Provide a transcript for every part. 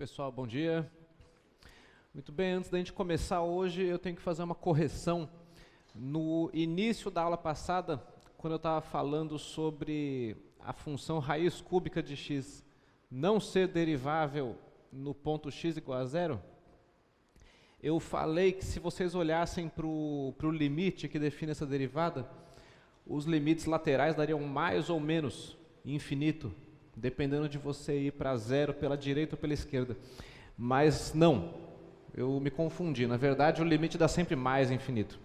Pessoal, bom dia. Muito bem, antes da gente começar hoje, eu tenho que fazer uma correção. No início da aula passada, quando eu estava falando sobre a função raiz cúbica de x não ser derivável no ponto x igual a zero, eu falei que se vocês olhassem para o limite que define essa derivada, os limites laterais dariam mais ou menos infinito, dependendo de você ir para zero pela direita ou pela esquerda. Mas não, eu me confundi. Na verdade, o limite dá sempre mais infinito.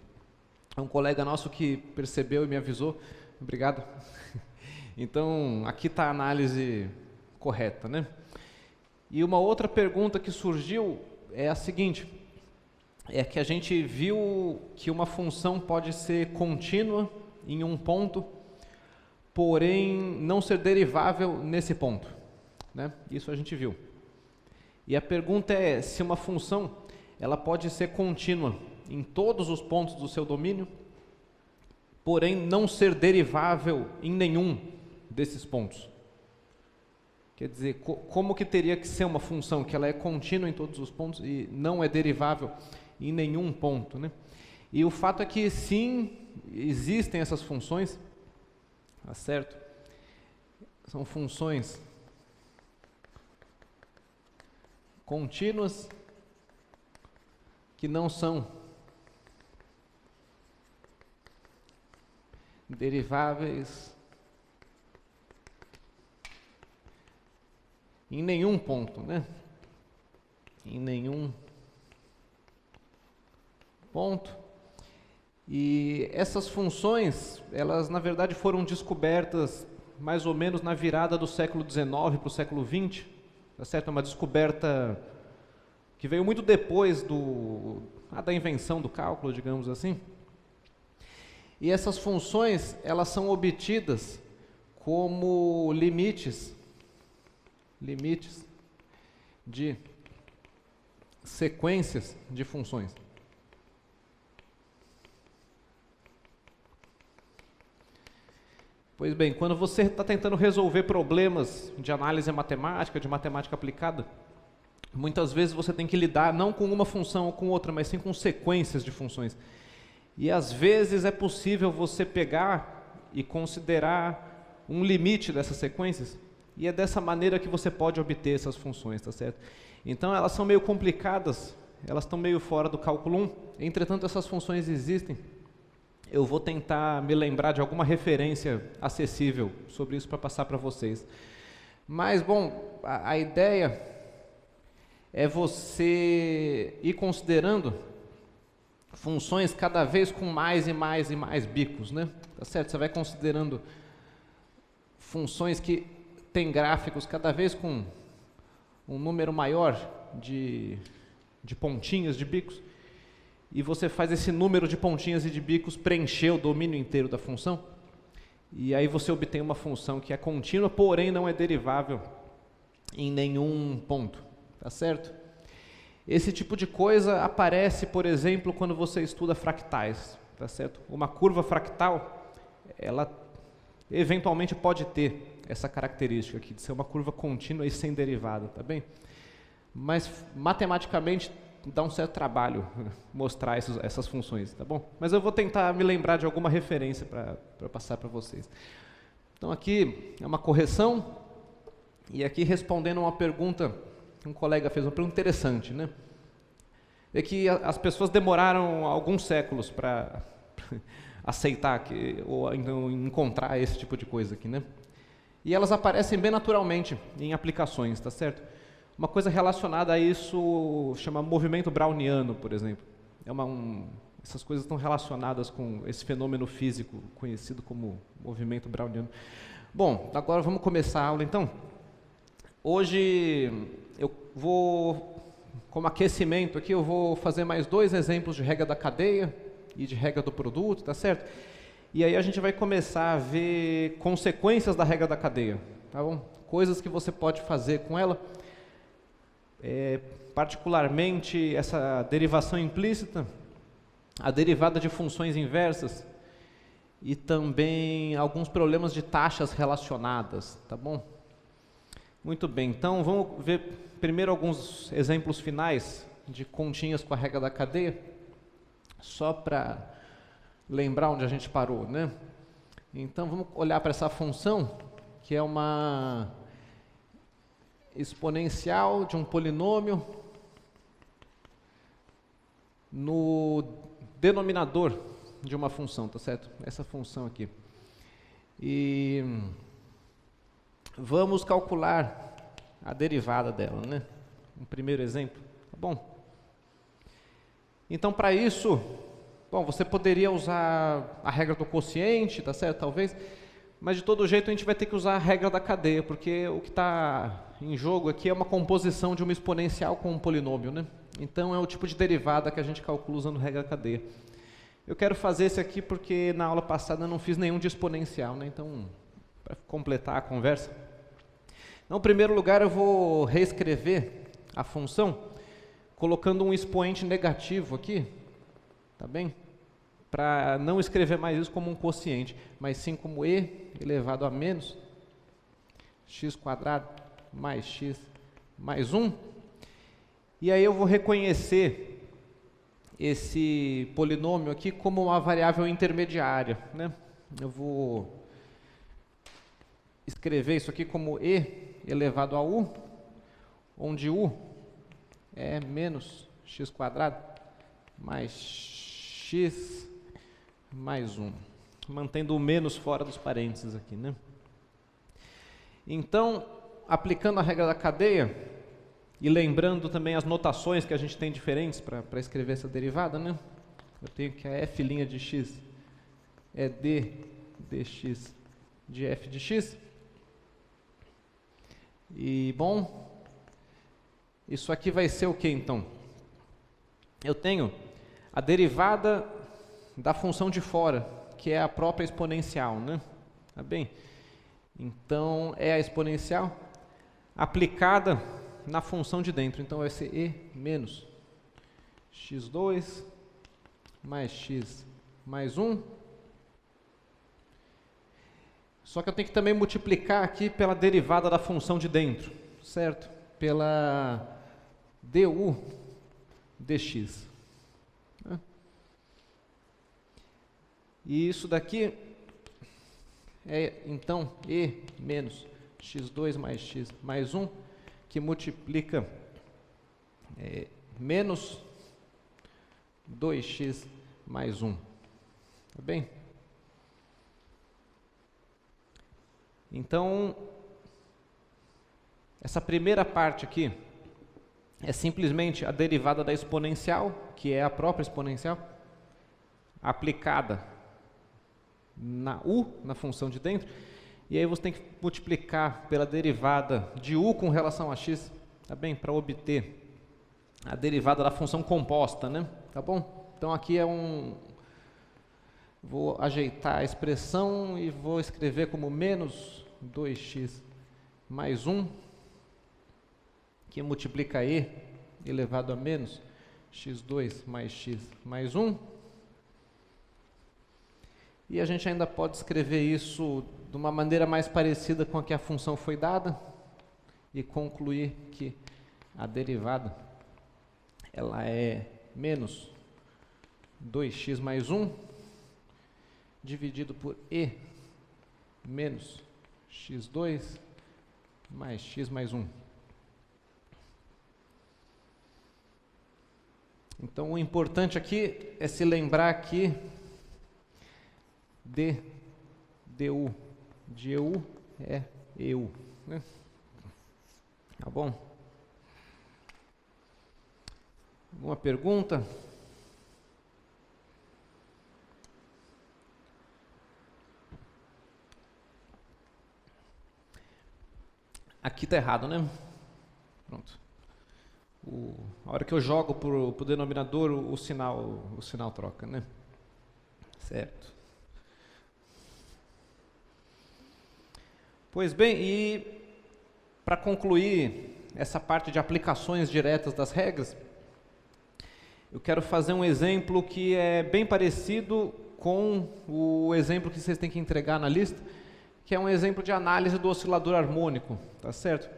É um colega nosso que percebeu e me avisou. Obrigado. Então, aqui está a análise correta, né? E uma outra pergunta que surgiu é a seguinte: é que a gente viu que uma função pode ser contínua em um ponto, porém não ser derivável nesse ponto, né? Isso a gente viu. E a pergunta é se uma função ela pode ser contínua em todos os pontos do seu domínio, porém não ser derivável em nenhum desses pontos. Quer dizer, como que teria que ser uma função que ela é contínua em todos os pontos e não é derivável em nenhum ponto, né? E o fato é que sim, existem essas funções, tá certo? São funções contínuas que não são deriváveis em nenhum ponto, né? Em nenhum ponto. E essas funções, elas na verdade foram descobertas mais ou menos na virada do século XIX para o século XX, tá certo? É uma descoberta que veio muito depois da invenção do cálculo, digamos assim. E essas funções, elas são obtidas como limites de sequências de funções. Pois bem, quando você está tentando resolver problemas de análise matemática, de matemática aplicada, muitas vezes você tem que lidar não com uma função ou com outra, mas sim com sequências de funções. E às vezes é possível você pegar e considerar um limite dessas sequências, e é dessa maneira que você pode obter essas funções, tá certo? Então elas são meio complicadas, elas estão meio fora do cálculo 1, entretanto essas funções existem. Eu vou tentar me lembrar de alguma referência acessível sobre isso para passar para vocês. Mas, bom, a ideia é você ir considerando funções cada vez com mais e mais e mais bicos, né? Tá certo? Você vai considerando funções que têm gráficos cada vez com um número maior de pontinhas, de bicos, e você faz esse número de pontinhas e de bicos preencher o domínio inteiro da função, e aí você obtém uma função que é contínua, porém não é derivável em nenhum ponto, tá certo? Esse tipo de coisa aparece, por exemplo, quando você estuda fractais, tá certo? Uma curva fractal, ela eventualmente pode ter essa característica aqui, de ser uma curva contínua e sem derivada, tá bem? Mas matematicamente dá um certo trabalho mostrar essas funções, tá bom? Mas eu vou tentar me lembrar de alguma referência para passar para vocês. Então aqui é uma correção, e aqui respondendo uma pergunta, um colega fez uma pergunta interessante, né? É que as pessoas demoraram alguns séculos para aceitar ou então encontrar esse tipo de coisa aqui, né? E elas aparecem bem naturalmente em aplicações, tá certo? Uma coisa relacionada a isso chama movimento browniano, por exemplo. Essas coisas estão relacionadas com esse fenômeno físico conhecido como movimento browniano. Bom, agora vamos começar a aula então. Hoje eu vou, como aquecimento aqui, eu vou fazer mais 2 exemplos de regra da cadeia e de regra do produto, tá certo? E aí a gente vai começar a ver consequências da regra da cadeia, tá bom? Coisas que você pode fazer com ela. Particularmente essa derivação implícita, a derivada de funções inversas e também alguns problemas de taxas relacionadas, tá bom? Muito bem, então vamos ver primeiro alguns exemplos finais de continhas com a regra da cadeia, só para lembrar onde a gente parou, né? Então vamos olhar para essa função, que é uma exponencial de um polinômio no denominador de uma função, tá certo? Essa função aqui. E vamos calcular a derivada dela, né? Um primeiro exemplo, tá bom? Então, para isso, bom, você poderia usar a regra do quociente, tá certo? Talvez, mas de todo jeito a gente vai ter que usar a regra da cadeia, porque o que está em jogo aqui é uma composição de uma exponencial com um polinômio, né? Então, é o tipo de derivada que a gente calcula usando a regra da cadeia. Eu quero fazer esse aqui porque na aula passada eu não fiz nenhum de exponencial, né? Então, para completar a conversa. Então, em primeiro lugar, eu vou reescrever a função colocando um expoente negativo aqui, tá bem? Para não escrever mais isso como um quociente, mas sim como e elevado a menos x² mais x mais 1. E aí eu vou reconhecer esse polinômio aqui como uma variável intermediária, né? Eu vou escrever isso aqui como e elevado a u, onde u é menos x² mais x mais 1, mantendo o menos fora dos parênteses aqui, né? Então, aplicando a regra da cadeia e lembrando também as notações que a gente tem diferentes para escrever essa derivada, né? Eu tenho que a f' de x é d dx de f de x. E, bom, isso aqui vai ser o que, então? Eu tenho a derivada da função de fora, que é a própria exponencial, né? Tá bem? Então, é a exponencial aplicada na função de dentro. Então, vai ser e menos x2 mais x mais 1. Só que eu tenho que também multiplicar aqui pela derivada da função de dentro, certo? Pela du dx. E isso daqui é, então, e menos x2 mais x mais 1, que multiplica menos 2x mais 1. Tá bem? Então, essa primeira parte aqui é simplesmente a derivada da exponencial, que é a própria exponencial, aplicada na u, na função de dentro, e aí você tem que multiplicar pela derivada de u com relação a x, tá bem? Para obter a derivada da função composta, né? Tá bom? Então aqui é vou ajeitar a expressão e vou escrever como menos 2x mais 1, que multiplica e elevado a menos x2 mais x mais 1. E a gente ainda pode escrever isso de uma maneira mais parecida com a que a função foi dada e concluir que a derivada ela é menos 2x mais 1 dividido por e menos x2 mais x mais 1. Então, o importante aqui é se lembrar que du de eu é eu, né? Tá bom? Alguma pergunta? Aqui está errado, né? Pronto. A hora que eu jogo para o denominador, o sinal troca, né? Certo. Pois bem, e para concluir essa parte de aplicações diretas das regras, eu quero fazer um exemplo que é bem parecido com o exemplo que vocês têm que entregar na lista, que é um exemplo de análise do oscilador harmônico, tá certo?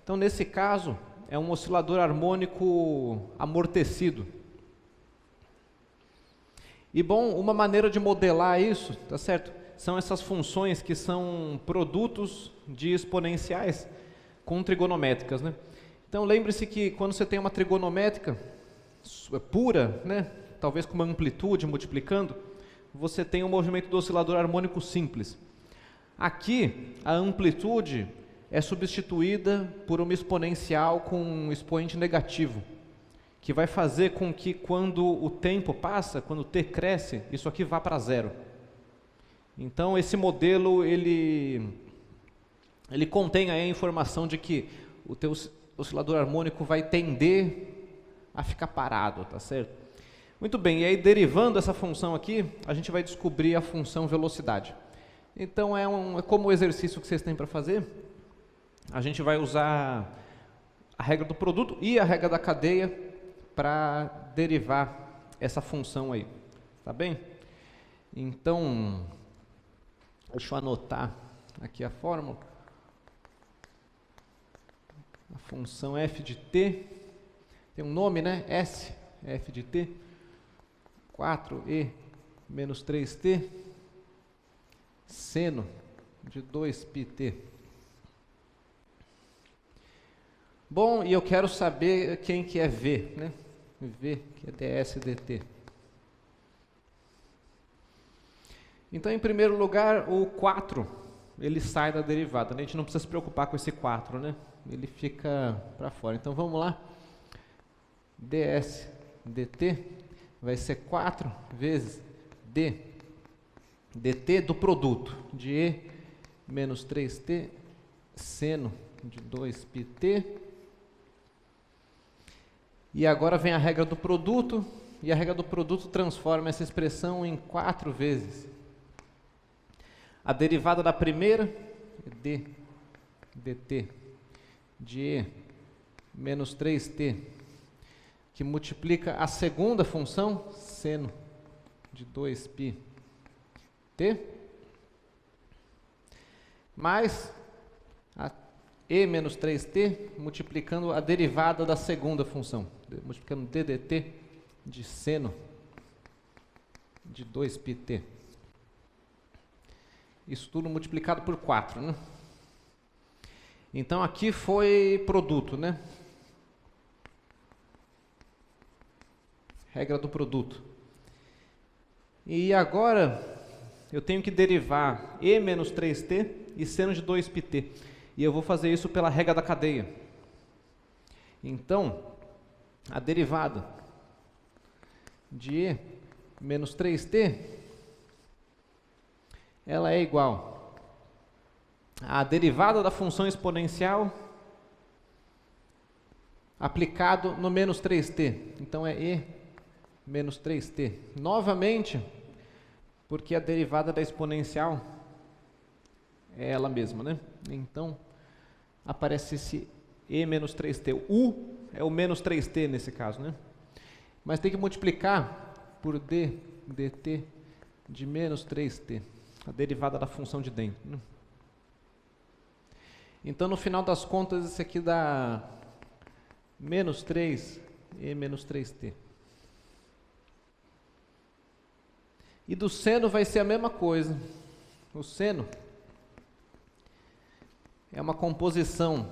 Então, nesse caso, é um oscilador harmônico amortecido. E bom, uma maneira de modelar isso, tá certo? São essas funções que são produtos de exponenciais com trigonométricas, né? Então lembre-se que quando você tem uma trigonométrica pura, né, talvez com uma amplitude multiplicando, você tem um movimento do oscilador harmônico simples. Aqui a amplitude é substituída por uma exponencial com um expoente negativo, que vai fazer com que quando o tempo passa, quando o t cresce, isso aqui vá para zero. Então esse modelo ele contém aí a informação de que o teu oscilador harmônico vai tender a ficar parado, tá certo? Muito bem, e aí derivando essa função aqui, a gente vai descobrir a função velocidade. Então é como o exercício que vocês têm para fazer. A gente vai usar a regra do produto e a regra da cadeia para derivar essa função aí, tá bem? Então, deixa eu anotar aqui a fórmula. A função f de t, tem um nome, né? S, f de t, 4e menos 3t, seno de 2πt. Bom, e eu quero saber quem que é v, né? V, que é ds dt. Então, em primeiro lugar, o 4, ele sai da derivada, né? A gente não precisa se preocupar com esse 4, né? Ele fica para fora. Então, vamos lá. ds dt vai ser 4 vezes d dt do produto de e menos 3t seno de 2πt. E agora vem a regra do produto, e a regra do produto transforma essa expressão em 4 vezes a derivada da primeira, d dt de e menos 3t, que multiplica a segunda função, seno de 2πt, mais a e menos 3t, multiplicando a derivada da segunda função, multiplicando d dt de seno de 2πt. Isso tudo multiplicado por 4, né? Então aqui foi produto, né? Regra do produto. E agora eu tenho que derivar e menos 3t e seno de 2πt. E eu vou fazer isso pela regra da cadeia. Então, a derivada de e menos 3t, ela é igual à derivada da função exponencial aplicado no menos 3t. Então, é e menos 3t. Novamente, porque a derivada da exponencial é ela mesma, né? Então, aparece esse e menos 3t. O u é o menos 3t nesse caso, né? Mas tem que multiplicar por d dt de menos 3t, a derivada da função de dentro, né? Então, no final das contas, isso aqui dá menos 3 e menos 3t. E do seno vai ser a mesma coisa. O seno é uma composição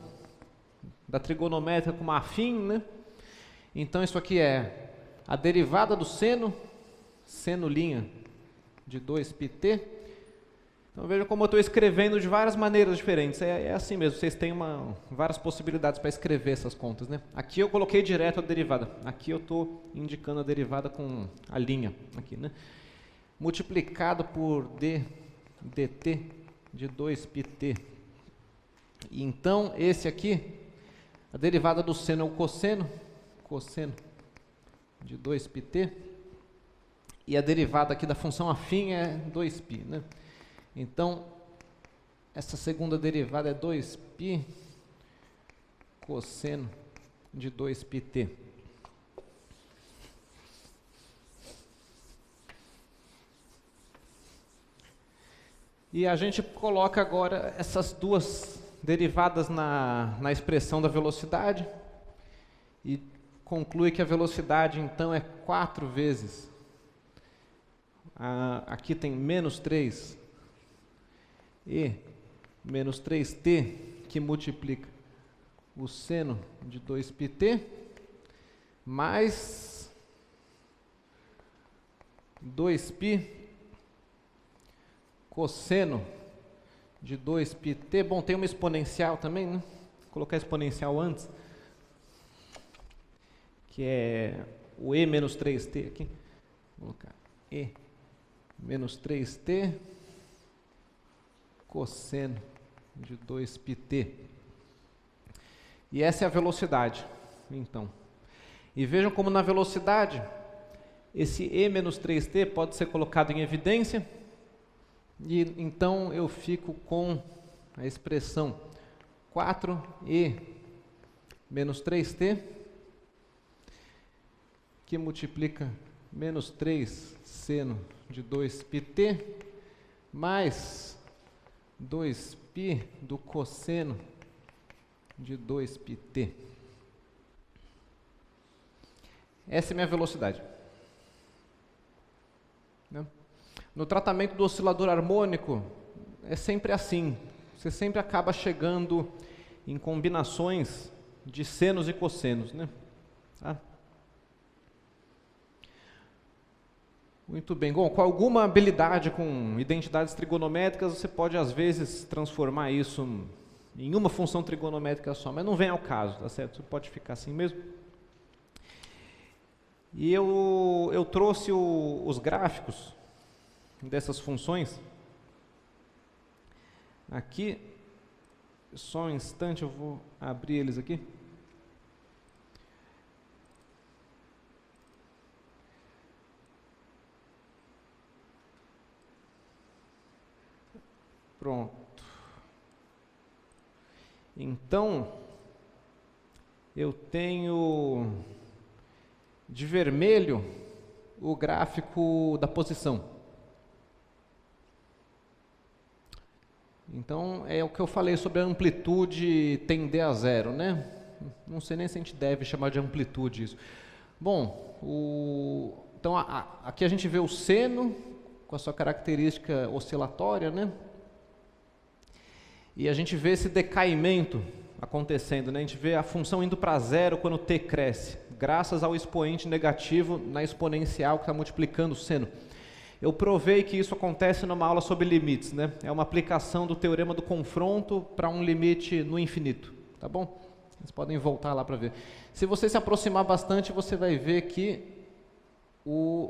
da trigonométrica com uma afim, né? Então isso aqui é a derivada do seno, seno' de 2πt. Então veja como eu estou escrevendo de várias maneiras diferentes. É assim mesmo, vocês têm várias possibilidades para escrever essas contas, né? Aqui eu coloquei direto a derivada. Aqui eu estou indicando a derivada com a linha aqui, né? Multiplicado por d dt de 2πt. E então, esse aqui, a derivada do seno é o cosseno de 2πt, e a derivada aqui da função afim é 2π, né? Então, essa segunda derivada é 2π cosseno de 2πt. E a gente coloca agora essas duas derivadas na expressão da velocidade e conclui que a velocidade então é 4 vezes. Aqui tem menos 3 e menos 3t, que multiplica o seno de 2πt mais 2π cosseno de 2πt. Bom, tem uma exponencial também, né? Vou colocar exponencial antes, que é o e menos 3t aqui. Vou colocar e menos 3t cosseno de 2πt. E essa é a velocidade, então. E vejam como na velocidade, esse e menos 3t pode ser colocado em evidência, e então eu fico com a expressão 4e menos 3t, que multiplica menos 3 seno de 2πt, mais 2π do cosseno de 2πt. Essa é a minha velocidade. No tratamento do oscilador harmônico, é sempre assim. Você sempre acaba chegando em combinações de senos e cossenos, né? Tá? Muito bem. Bom, com alguma habilidade com identidades trigonométricas, você pode, às vezes, transformar isso em uma função trigonométrica só, mas não vem ao caso, tá certo? Você pode ficar assim mesmo. E eu trouxe os gráficos dessas funções. Aqui, só um instante, eu vou abrir eles aqui. Pronto. Então, eu tenho de vermelho o gráfico da posição. Então, é o que eu falei sobre a amplitude tender a zero, né? Não sei nem se a gente deve chamar de amplitude isso. Bom, então aqui a gente vê o seno com a sua característica oscilatória, né? E a gente vê esse decaimento acontecendo, né? A gente vê a função indo para zero quando t cresce, graças ao expoente negativo na exponencial que está multiplicando o seno. Eu provei que isso acontece numa aula sobre limites, né? É uma aplicação do teorema do confronto para um limite no infinito, tá bom? Vocês podem voltar lá para ver. Se você se aproximar bastante, você vai ver que,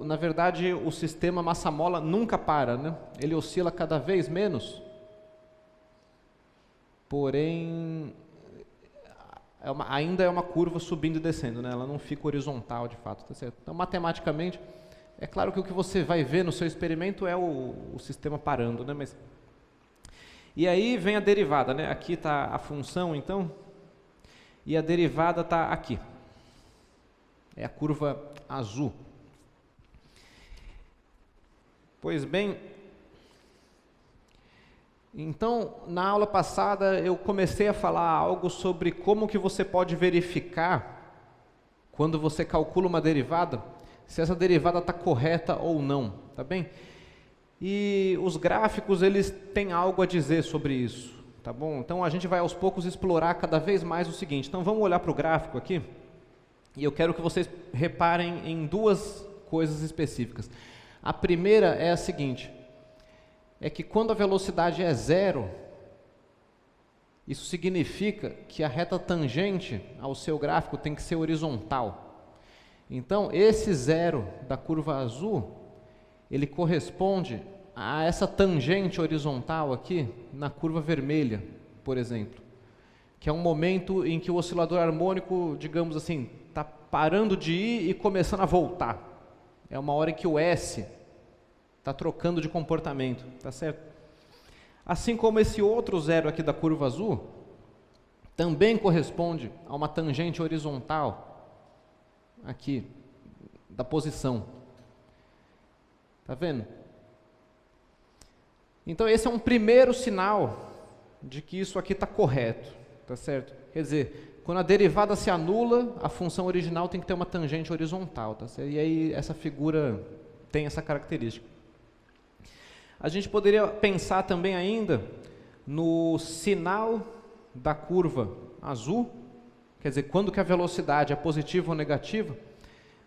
na verdade, o sistema massa-mola nunca para, né? Ele oscila cada vez menos, porém, ainda é uma curva subindo e descendo, né? Ela não fica horizontal, de fato, tá certo? Então, matematicamente, é claro que o que você vai ver no seu experimento é o sistema parando, né? E aí vem a derivada, né? Aqui está a função, então, e a derivada está aqui. É a curva azul. Pois bem, então, na aula passada eu comecei a falar algo sobre como que você pode verificar, quando você calcula uma derivada, se essa derivada está correta ou não, tá bem? E os gráficos, eles têm algo a dizer sobre isso, tá bom? Então, a gente vai aos poucos explorar cada vez mais o seguinte. Então, vamos olhar para o gráfico aqui, e eu quero que vocês reparem em duas coisas específicas. A primeira é a seguinte, é que quando a velocidade é zero, isso significa que a reta tangente ao seu gráfico tem que ser horizontal. Então, esse zero da curva azul, ele corresponde a essa tangente horizontal aqui na curva vermelha, por exemplo, que é um momento em que o oscilador harmônico, digamos assim, está parando de ir e começando a voltar. É uma hora em que o S está trocando de comportamento, tá certo? Assim como esse outro zero aqui da curva azul, também corresponde a uma tangente horizontal aqui, da posição. Tá vendo? Então esse é um primeiro sinal de que isso aqui está correto, tá certo? Quer dizer, quando a derivada se anula, a função original tem que ter uma tangente horizontal, tá certo? E aí essa figura tem essa característica. A gente poderia pensar também ainda no sinal da curva azul, quer dizer, quando que a velocidade é positiva ou negativa,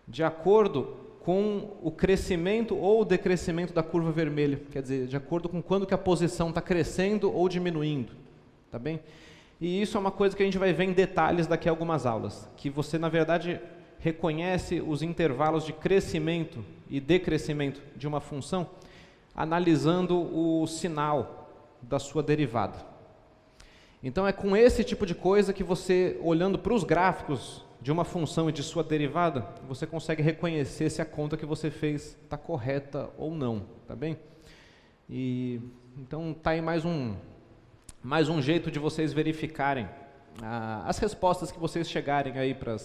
de acordo com o crescimento ou o decrescimento da curva vermelha, quer dizer, de acordo com quando que a posição está crescendo ou diminuindo, tá bem? E isso é uma coisa que a gente vai ver em detalhes daqui a algumas aulas, que você, na verdade, reconhece os intervalos de crescimento e decrescimento de uma função, analisando o sinal da sua derivada. Então é com esse tipo de coisa que você, olhando para os gráficos de uma função e de sua derivada, você consegue reconhecer se a conta que você fez está correta ou não, tá bem? E então está aí mais um jeito de vocês verificarem as respostas que vocês chegarem aí para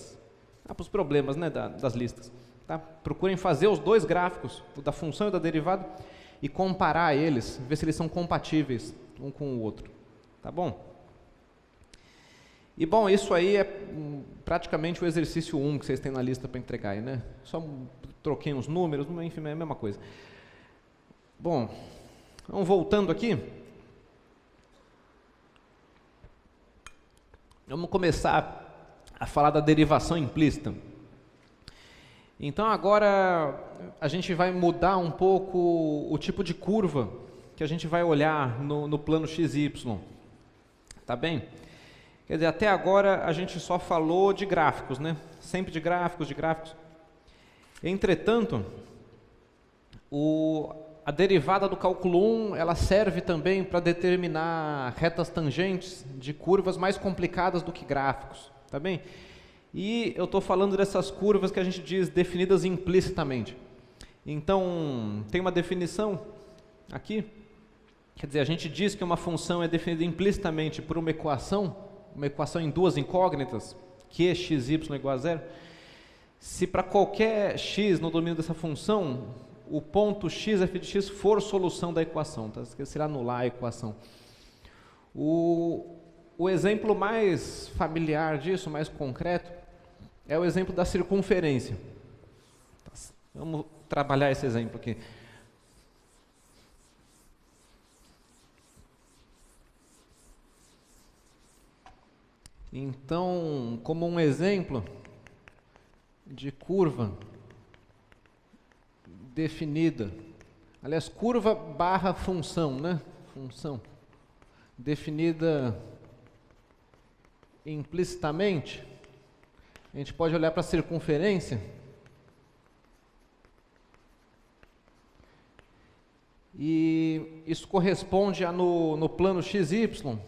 os problemas, né, das listas. Tá? Procurem fazer os dois gráficos, o da função e da derivada, e comparar eles, ver se eles são compatíveis um com o outro. Tá bom? E bom, isso aí é praticamente o exercício 1 que vocês têm na lista para entregar aí, né? Só troquei uns números, enfim, é a mesma coisa. Bom, então voltando aqui, vamos começar a falar da derivação implícita. Então agora a gente vai mudar um pouco o tipo de curva que a gente vai olhar no plano XY. Tá bem? Quer dizer, até agora a gente só falou de gráficos, né? Sempre de gráficos, de gráficos. Entretanto, a derivada do cálculo 1, ela serve também para determinar retas tangentes de curvas mais complicadas do que gráficos, tá bem? E eu estou falando dessas curvas que a gente diz definidas implicitamente. Então, tem uma definição aqui, quer dizer, a gente diz que uma função é definida implicitamente por uma equação em duas incógnitas, que x, y igual a zero, se para qualquer x no domínio dessa função, o ponto x, f de x, for solução da equação, tá? Se ele anular a equação. O exemplo mais familiar disso, mais concreto, é o exemplo da circunferência. Vamos trabalhar esse exemplo aqui. Então, como um exemplo de curva definida, aliás, curva barra função, né? Função definida implicitamente, a gente pode olhar para a circunferência e isso corresponde a no plano XY,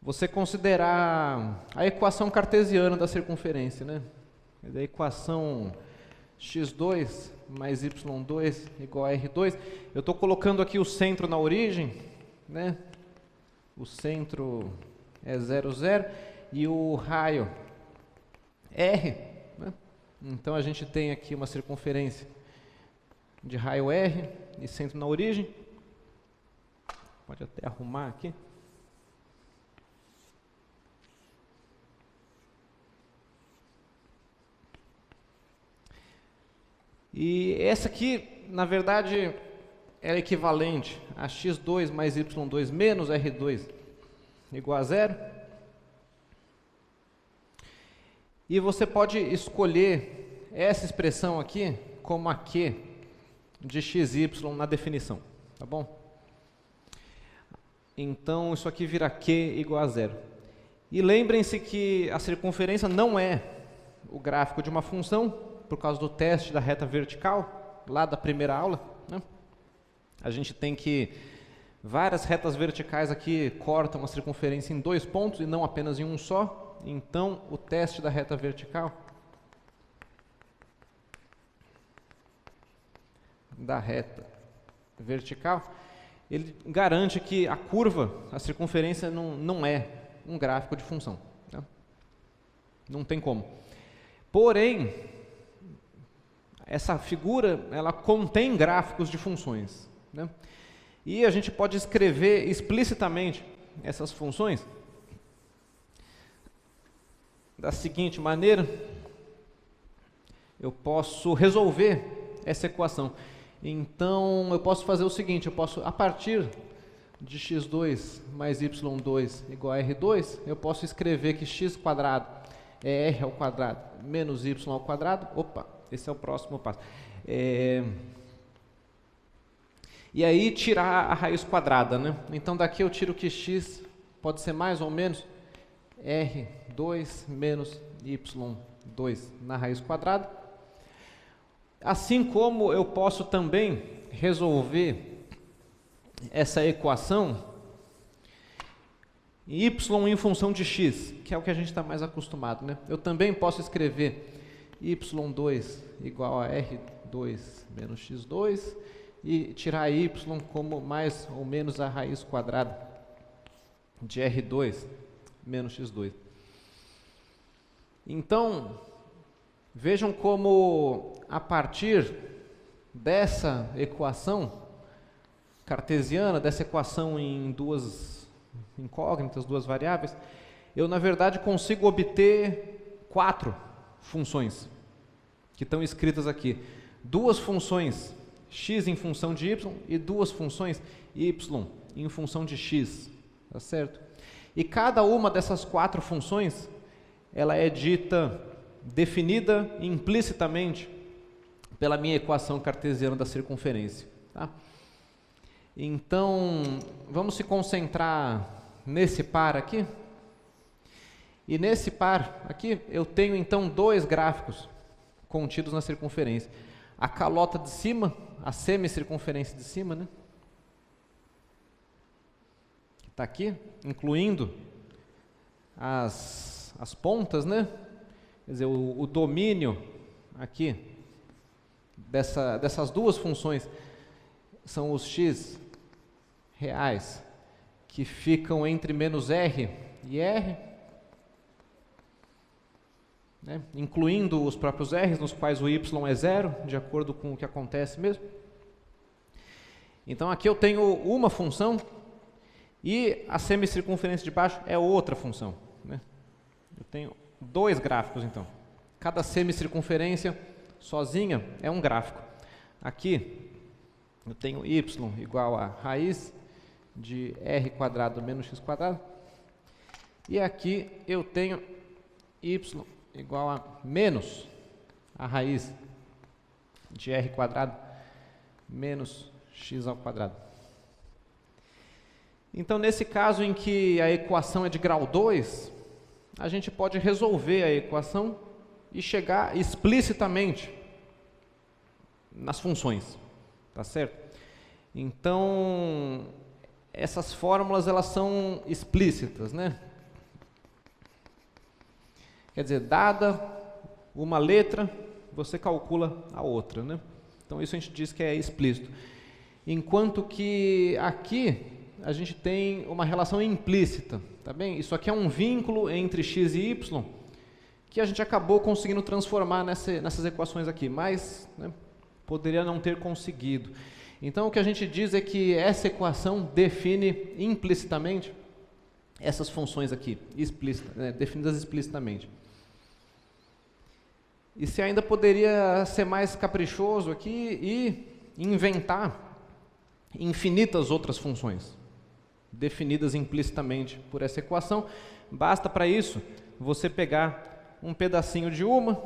você considerar a equação cartesiana da circunferência, né? A equação x2 mais y2 igual a r2. Eu estou colocando aqui o centro na origem, né? O centro é 0, 0 e o raio r, né? Então a gente tem aqui uma circunferência de raio r e centro na origem. Pode até arrumar aqui. E essa aqui, na verdade, é equivalente a x2 mais y2 menos r2 igual a 0. E você pode escolher essa expressão aqui como a q de xy na definição, tá bom? Então, isso aqui vira q igual a 0. E lembrem-se que a circunferência não é o gráfico de uma função, por causa do teste da reta vertical, lá da primeira aula, né? A gente tem que várias retas verticais aqui cortam a circunferência em 2 pontos e não apenas em um só. Então, o teste da reta vertical ele garante que a curva, a circunferência não é um gráfico de função, tá? Não tem como. Porém, essa figura, ela contém gráficos de funções, né? E a gente pode escrever explicitamente essas funções da seguinte maneira. Eu posso resolver essa equação. Então, eu posso fazer o seguinte, eu posso, a partir de x2 mais y2 igual a r2, eu posso escrever que x² é r ao quadrado menos y ao quadrado. Opa, esse é o próximo passo. E aí tirar a raiz quadrada, né? Então daqui eu tiro que x pode ser mais ou menos r2 menos y2 na raiz quadrada. Assim como eu posso também resolver essa equação y em função de x, que é o que a gente está mais acostumado, né? Eu também posso escrever y2 igual a r2 menos x2 e tirar y como mais ou menos a raiz quadrada de r2 menos x2. Então, vejam como a partir dessa equação cartesiana, dessa equação em duas incógnitas, duas variáveis, eu na verdade consigo obter 4 funções que estão escritas aqui. 2 funções x em função de y e 2 funções y em função de x, tá certo? E cada uma dessas 4 funções, ela é dita, definida implicitamente pela minha equação cartesiana da circunferência, tá? Então, vamos se concentrar nesse par aqui. E nesse par aqui, eu tenho então 2 gráficos contidos na circunferência. A calota de cima, a semicircunferência de cima, né? Que está aqui, incluindo as pontas, né? Quer dizer, o domínio aqui dessas 2 funções são os x reais que ficam entre menos r e r, né? Incluindo os próprios r's, nos quais o y é 0, de acordo com o que acontece mesmo. Então aqui eu tenho uma função e a semicircunferência de baixo é outra função, né? Eu tenho 2 gráficos então. Cada semicircunferência sozinha é um gráfico. Aqui eu tenho y igual a raiz de r² menos x². E aqui eu tenho y igual a menos a raiz de r² menos x². Então, nesse caso em que a equação é de grau 2, a gente pode resolver a equação e chegar explicitamente nas funções, tá certo? Então, essas fórmulas elas são explícitas, né? Quer dizer, dada uma letra, você calcula a outra, né? Então isso a gente diz que é explícito. Enquanto que aqui a gente tem uma relação implícita, tá bem? Isso aqui é um vínculo entre x e y que a gente acabou conseguindo transformar nessas equações aqui, mas, né, poderia não ter conseguido. Então o que a gente diz é que essa equação define implicitamente essas funções aqui, definidas explicitamente. E se ainda poderia ser mais caprichoso aqui e inventar infinitas outras funções, definidas implicitamente por essa equação, basta para isso você pegar um pedacinho de uma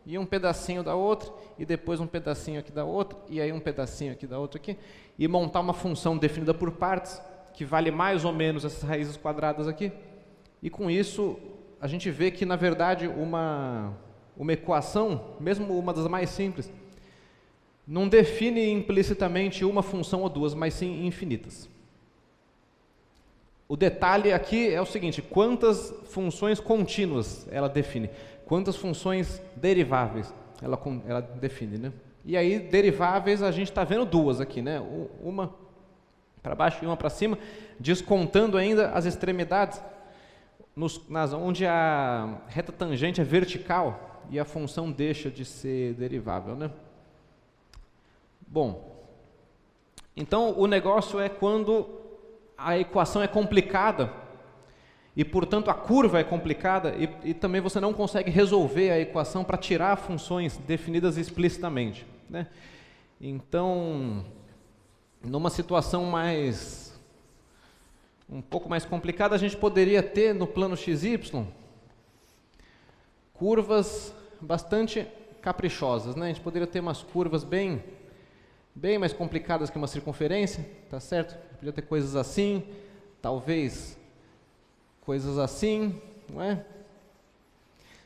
e um pedacinho da outra, e depois um pedacinho aqui da outra, e aí um pedacinho aqui da outra aqui, e montar uma função definida por partes, que vale mais ou menos essas raízes quadradas aqui, e com isso a gente vê que na verdade uma equação, mesmo uma das mais simples, não define implicitamente uma função ou duas, mas sim infinitas. O detalhe aqui é o seguinte: quantas funções contínuas ela define, quantas funções deriváveis ela define, né? E aí, deriváveis, a gente está vendo 2 aqui, né? Uma para baixo e uma para cima, descontando ainda as extremidades, onde a reta tangente é vertical e a função deixa de ser derivável, né? Bom, Então, o negócio é quando a equação é complicada e, portanto, a curva é complicada e também você não consegue resolver a equação para tirar funções definidas explicitamente, né? Então, numa situação um pouco mais complicada, a gente poderia ter no plano XY curvas bastante caprichosas, né? A gente poderia ter umas curvas bem mais complicadas que uma circunferência, tá certo? Podia ter coisas assim, talvez coisas assim, não é?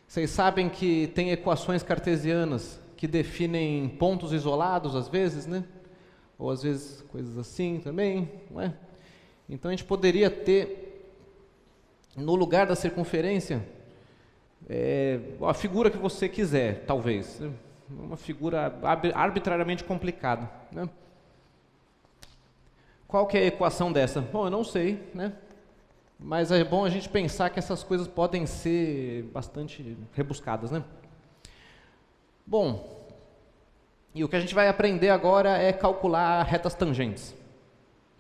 Vocês sabem que tem equações cartesianas que definem pontos isolados às vezes, né? Ou às vezes coisas assim também, não é? Então a gente poderia ter, no lugar da circunferência, a figura que você quiser, talvez, né? Uma figura arbitrariamente complicada, né? Qual que é a equação dessa? Bom, eu não sei, né? Mas é bom a gente pensar que essas coisas podem ser bastante rebuscadas, né? Bom, e o que a gente vai aprender agora é calcular retas tangentes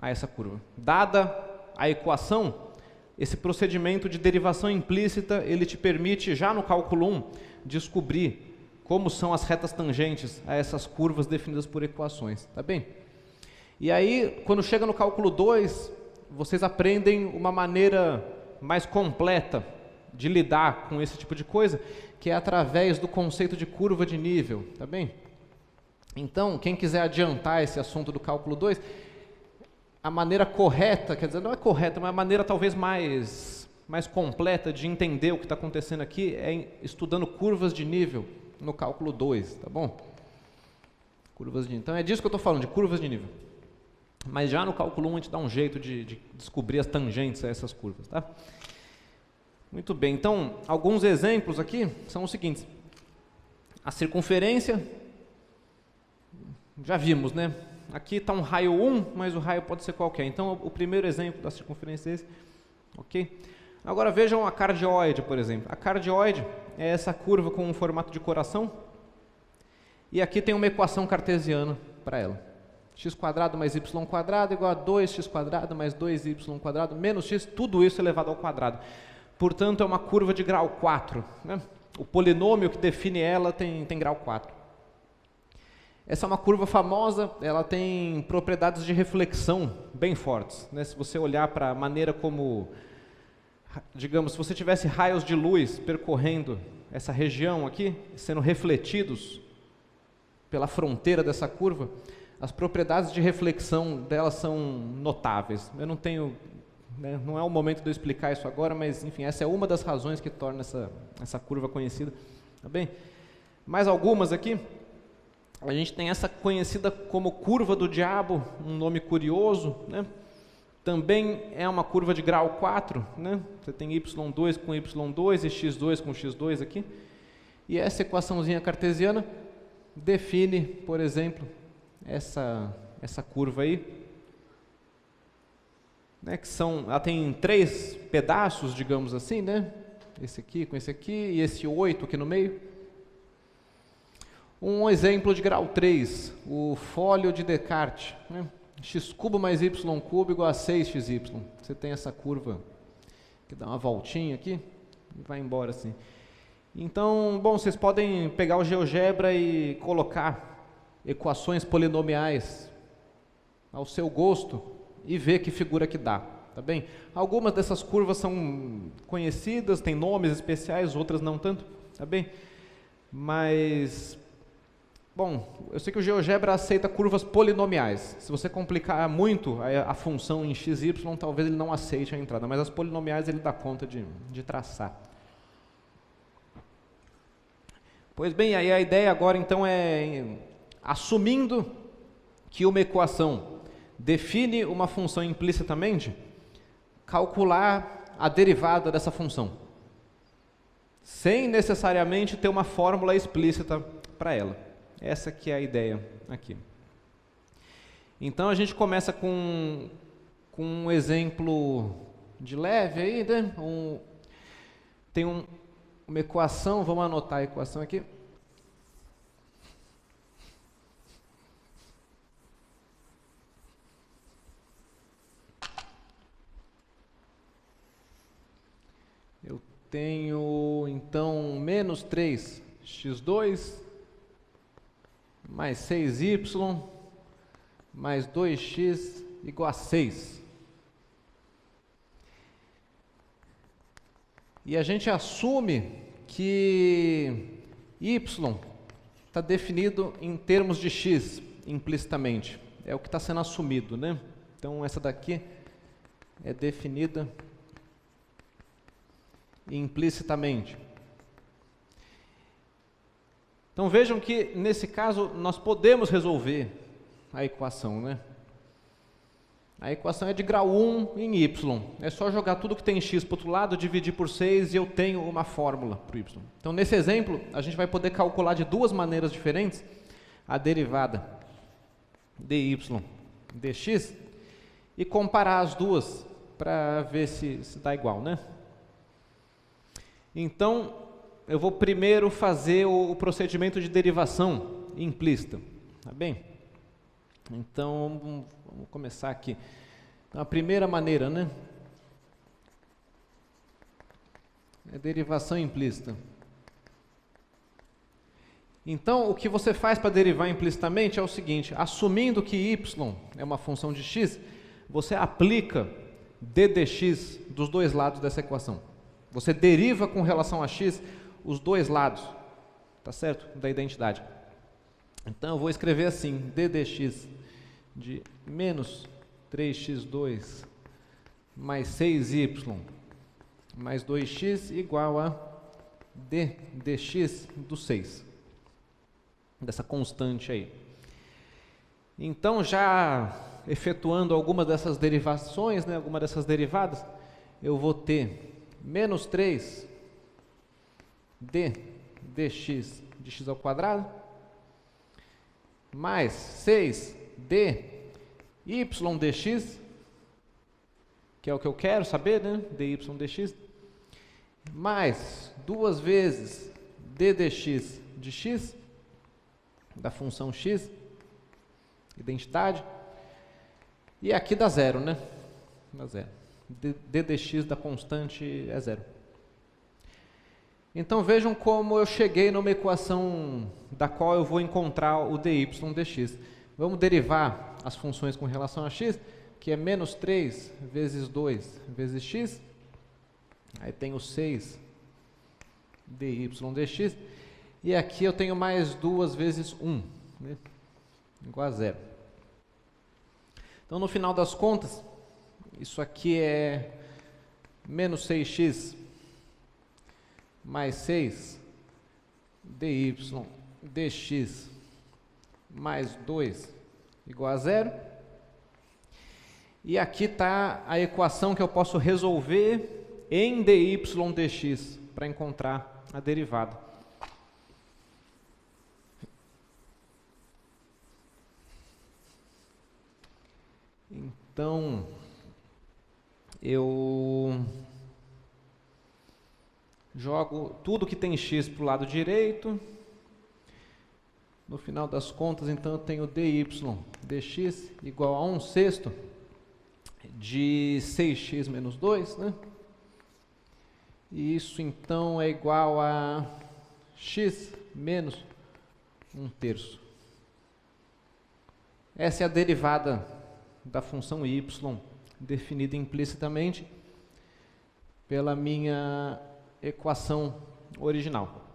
a essa curva. Dada a equação, esse procedimento de derivação implícita, ele te permite, já no cálculo 1, descobrir como são as retas tangentes a essas curvas definidas por equações, tá bem? E aí, quando chega no cálculo 2, vocês aprendem uma maneira mais completa de lidar com esse tipo de coisa, que é através do conceito de curva de nível, tá bem? Então, quem quiser adiantar esse assunto do cálculo 2, a maneira correta, quer dizer, não é correta, mas a maneira talvez mais completa de entender o que está acontecendo aqui é estudando curvas de nível no cálculo 2, tá bom? Curvas de, então é disso que eu estou falando, de curvas de nível. Mas já no cálculo 1 a gente dá um jeito de descobrir as tangentes a essas curvas, tá? Muito bem, então alguns exemplos aqui são os seguintes. A circunferência, já vimos, né? Aqui está um raio 1, mas o raio pode ser qualquer. Então o primeiro exemplo da circunferência é esse, ok? Agora vejam a cardioide, por exemplo. A cardioide é essa curva com um formato de coração. E aqui tem uma equação cartesiana para ela. X² mais y² igual a 2x² mais 2y² menos x, tudo isso elevado ao quadrado. Portanto, é uma curva de grau 4. Né? O polinômio que define ela tem grau 4. Essa é uma curva famosa, ela tem propriedades de reflexão bem fortes. Né? Se você olhar para a maneira como, digamos, se você tivesse raios de luz percorrendo essa região aqui, sendo refletidos pela fronteira dessa curva, as propriedades de reflexão delas são notáveis. Eu não tenho, né, não é o momento de eu explicar isso agora, mas enfim, essa é uma das razões que torna essa curva conhecida. Tá bem? Mais algumas aqui. A gente tem essa conhecida como curva do diabo, um nome curioso, né? Também é uma curva de grau 4, né? Você tem y2 com y2 e x2 com x2 aqui. E essa equaçãozinha cartesiana define, por exemplo, essa curva aí, né? Que ela tem 3 pedaços, digamos assim, né? Esse aqui com esse aqui e esse 8 aqui no meio. Um exemplo de grau 3, o fólio de Descartes, né? x³ mais y³ igual a 6xy. Você tem essa curva que dá uma voltinha aqui e vai embora assim. Então, bom, vocês podem pegar o GeoGebra e colocar equações polinomiais ao seu gosto e ver que figura que dá, tá bem? Algumas dessas curvas são conhecidas, têm nomes especiais, outras não tanto, tá bem? Mas, bom, eu sei que o GeoGebra aceita curvas polinomiais. Se você complicar muito a função em x, y, talvez ele não aceite a entrada, mas as polinomiais ele dá conta de traçar. Pois bem, aí a ideia agora então é, assumindo que uma equação define uma função implicitamente, calcular a derivada dessa função, sem necessariamente ter uma fórmula explícita para ela. Essa que é a ideia aqui. Então a gente começa com um exemplo de leve aí, né? Tem uma equação, vamos anotar a equação aqui. tenho então menos 3x2 mais 6y mais 2x igual a 6. E a gente assume que y está definido em termos de x implicitamente. É o que está sendo assumido, né? Então essa daqui é definida implicitamente. Então vejam que nesse caso nós podemos resolver a equação, né? A equação é de grau 1 em y. É só jogar tudo que tem x para o outro lado, dividir por 6 e eu tenho uma fórmula para o y. Então nesse exemplo a gente vai poder calcular de duas maneiras diferentes a derivada dy dx e comparar as duas para ver se dá igual, né? Então eu vou primeiro fazer o procedimento de derivação implícita, tá bem? Então vamos começar aqui. Então, a primeira maneira, né? É derivação implícita. Então, o que você faz para derivar implicitamente é o seguinte: assumindo que y é uma função de x, você aplica d dx dos dois lados dessa equação. Você deriva com relação a x os dois lados, tá certo? Da identidade. Então, eu vou escrever assim: d dx de menos 3x2 mais 6y mais 2x igual a d dx do 6. Dessa constante aí. Então, já efetuando alguma dessas derivações, né, alguma dessas derivadas, eu vou ter menos 3 d dx de x ao quadrado mais 6 d y dx, que é o que eu quero saber, né? dy dx, mais 2 vezes d dx de x, da função x, identidade, e aqui dá zero, né? Dá zero. D dx da constante é zero. Então vejam como eu cheguei numa equação da qual eu vou encontrar o dy dx. Vamos derivar as funções com relação a x, que é menos 3 vezes 2 vezes x. Aí tenho 6 dy dx. E aqui eu tenho mais 2 vezes 1, né? Igual a zero. Então, no final das contas, isso aqui é menos 6x mais 6 dy dx mais 2 igual a zero. E aqui está a equação que eu posso resolver em dy dx para encontrar a derivada. Então, eu jogo tudo que tem x para o lado direito. No final das contas, então, eu tenho dy dx igual a 1/6 de 6x menos 2, né? E isso, então, é igual a x menos 1/3. Essa é a derivada da função y, definida implicitamente pela minha equação original.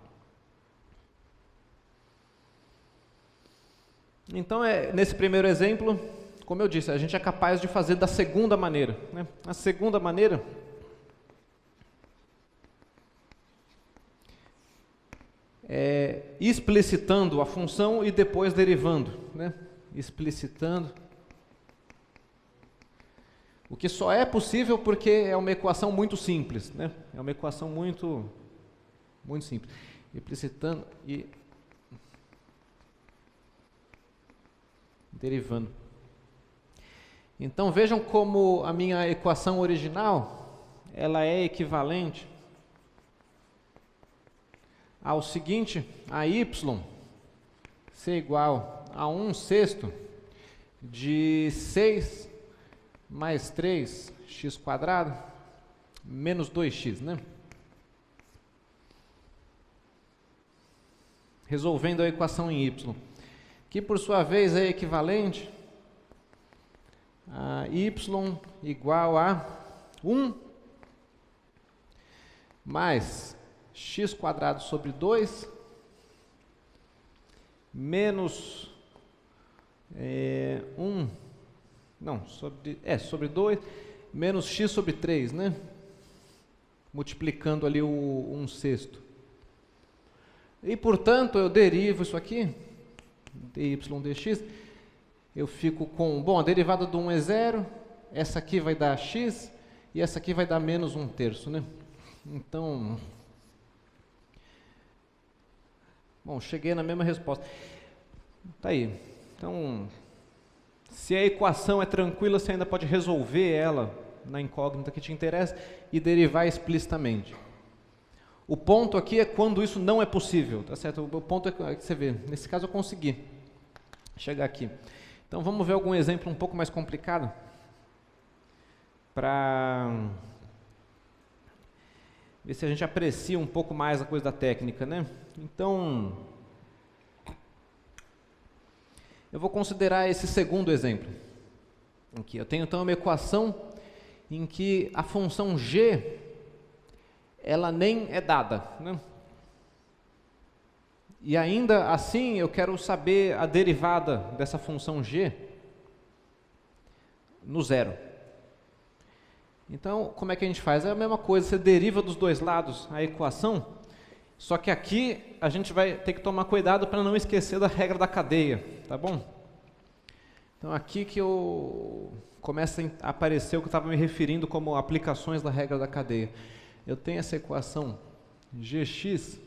Então, nesse primeiro exemplo, como eu disse, a gente é capaz de fazer da segunda maneira, né? A segunda maneira é explicitando a função e depois derivando, né? Explicitando. O que só é possível porque é uma equação muito simples, né? É uma equação muito simples. Explicitando e derivando. Então vejam como a minha equação original, ela é equivalente ao seguinte: a y ser igual a 1/6 de 6 mais 3x² menos 2x, né? resolvendo a equação em y, que por sua vez é equivalente a y igual a 1 mais x² sobre 2 menos 1, não, sobre 2 menos x sobre 3, né? Multiplicando ali o 1/6. E, portanto, eu derivo isso aqui, dy dx, eu fico com, bom, a derivada do 1 é 0, essa aqui vai dar x, e essa aqui vai dar menos 1/3, né? Então, bom, cheguei na mesma resposta. Tá aí. Então, se a equação é tranquila, você ainda pode resolver ela na incógnita que te interessa e derivar explicitamente. O ponto aqui é quando isso não é possível, tá certo? O ponto é que você vê, nesse caso eu consegui chegar aqui. Então vamos ver algum exemplo um pouco mais complicado para ver se a gente aprecia um pouco mais a coisa da técnica, né? Então, eu vou considerar esse segundo exemplo. Aqui, eu tenho então uma equação em que a função g ela nem é dada, né? E ainda assim eu quero saber a derivada dessa função g no zero. Então, como é que a gente faz? É a mesma coisa, você deriva dos dois lados a equação, só que aqui a gente vai ter que tomar cuidado para não esquecer da regra da cadeia, tá bom? Então, aqui que começa a aparecer o que eu estava me referindo como aplicações da regra da cadeia. Eu tenho essa equação gx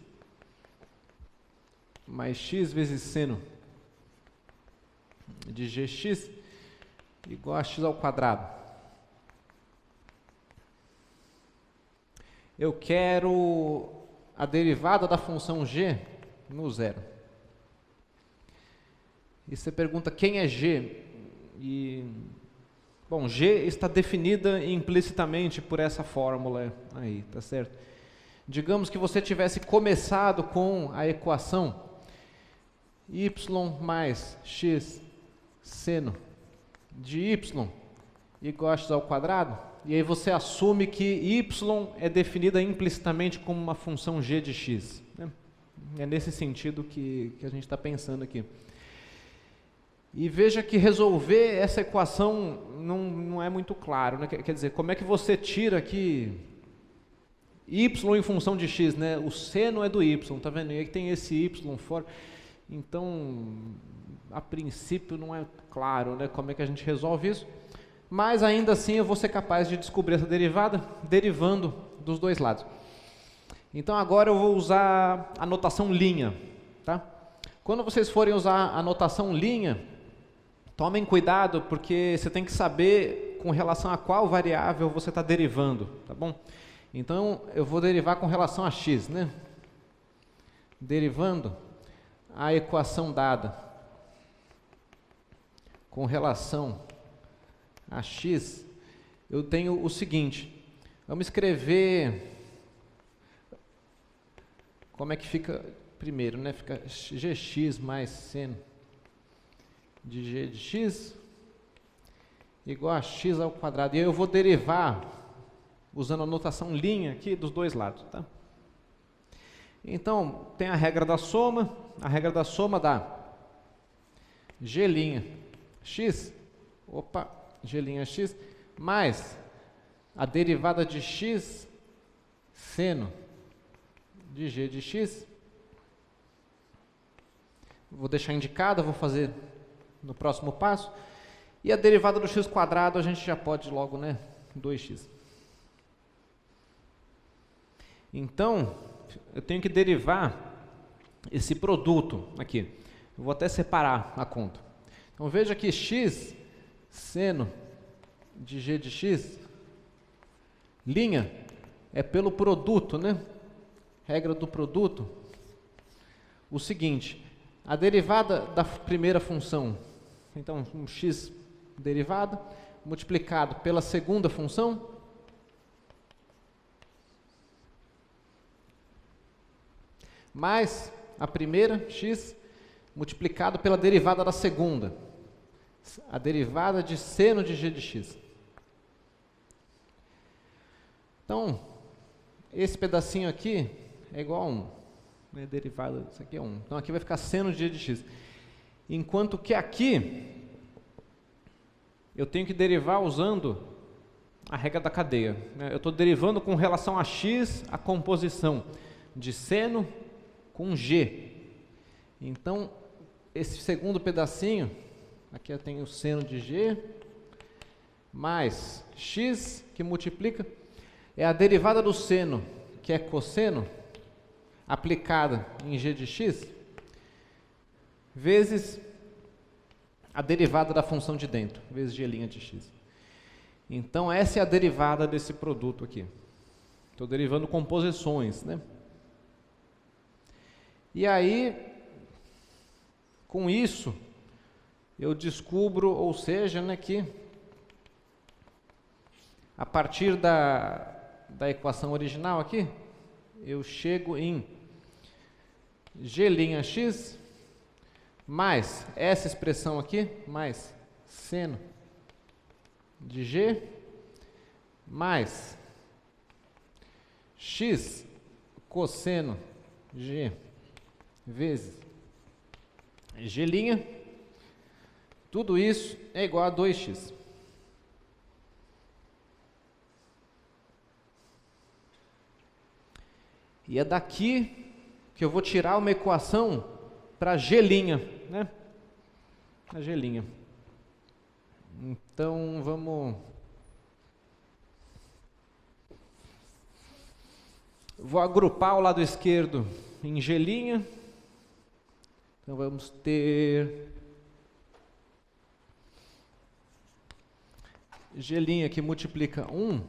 mais x vezes seno de gx igual a x². Eu quero a derivada da função g no zero. E você pergunta quem é g? Bom, g está definida implicitamente por essa fórmula aí, tá certo? Digamos que você tivesse começado com a equação y mais x seno de y igual a x², e aí você assume que y é definida implicitamente como uma função g de x, né? É nesse sentido que a gente está pensando aqui. E veja que resolver essa equação não é muito claro, né? Quer dizer, como é que você tira aqui y em função de x, né? O seno é do y, tá vendo? E aí tem esse y fora. Então, a princípio não é claro, né, como é que a gente resolve isso. Mas ainda assim eu vou ser capaz de descobrir essa derivada derivando dos dois lados. Então agora eu vou usar a notação linha, tá? Quando vocês forem usar a notação linha, tomem cuidado, porque você tem que saber com relação a qual variável você está derivando, tá bom? Então, eu vou derivar com relação a x, né? Derivando a equação dada com relação a x, eu tenho o seguinte, vamos escrever, como é que fica primeiro, né? Fica gx mais seno de g de x igual a x². E aí eu vou derivar usando a notação linha aqui dos dois lados, tá? Então, tem a regra da soma dá g' x, g' x, mais a derivada de x seno de g de x, vou deixar indicada, vou fazer no próximo passo, e a derivada do x² a gente já pode logo, né, 2x. Então, eu tenho que derivar esse produto aqui. Eu vou até separar a conta. Então, veja que x seno de g de x, linha, é pelo produto, né? Regra do produto. O seguinte, a derivada da primeira função, então, um x derivada, multiplicado pela segunda função, mais a primeira, x, multiplicado pela derivada da segunda. A derivada de seno de g de x. Então, esse pedacinho aqui é igual a 1. Né? Derivada, isso aqui é 1. Então, aqui vai ficar seno de g de x. Enquanto que aqui, eu tenho que derivar usando a regra da cadeia. Né? Eu estou derivando com relação a x a composição de seno com g. Então, esse segundo pedacinho, aqui eu tenho o seno de g, mais x, que multiplica, é a derivada do seno, que é cosseno, aplicada em g de x, vezes a derivada da função de dentro, vezes g' de x. Então, essa é a derivada desse produto aqui. Estou derivando composições, né? E aí, com isso, eu descubro, ou seja, né, que a partir da equação original aqui, eu chego em g'x mais essa expressão aqui, mais seno de g, mais x cosseno g vezes g', tudo isso é igual a 2x. E é daqui que eu vou tirar uma equação para g', né? A g'. Então, vou agrupar o lado esquerdo em g'. Então, vamos ter g' que multiplica 1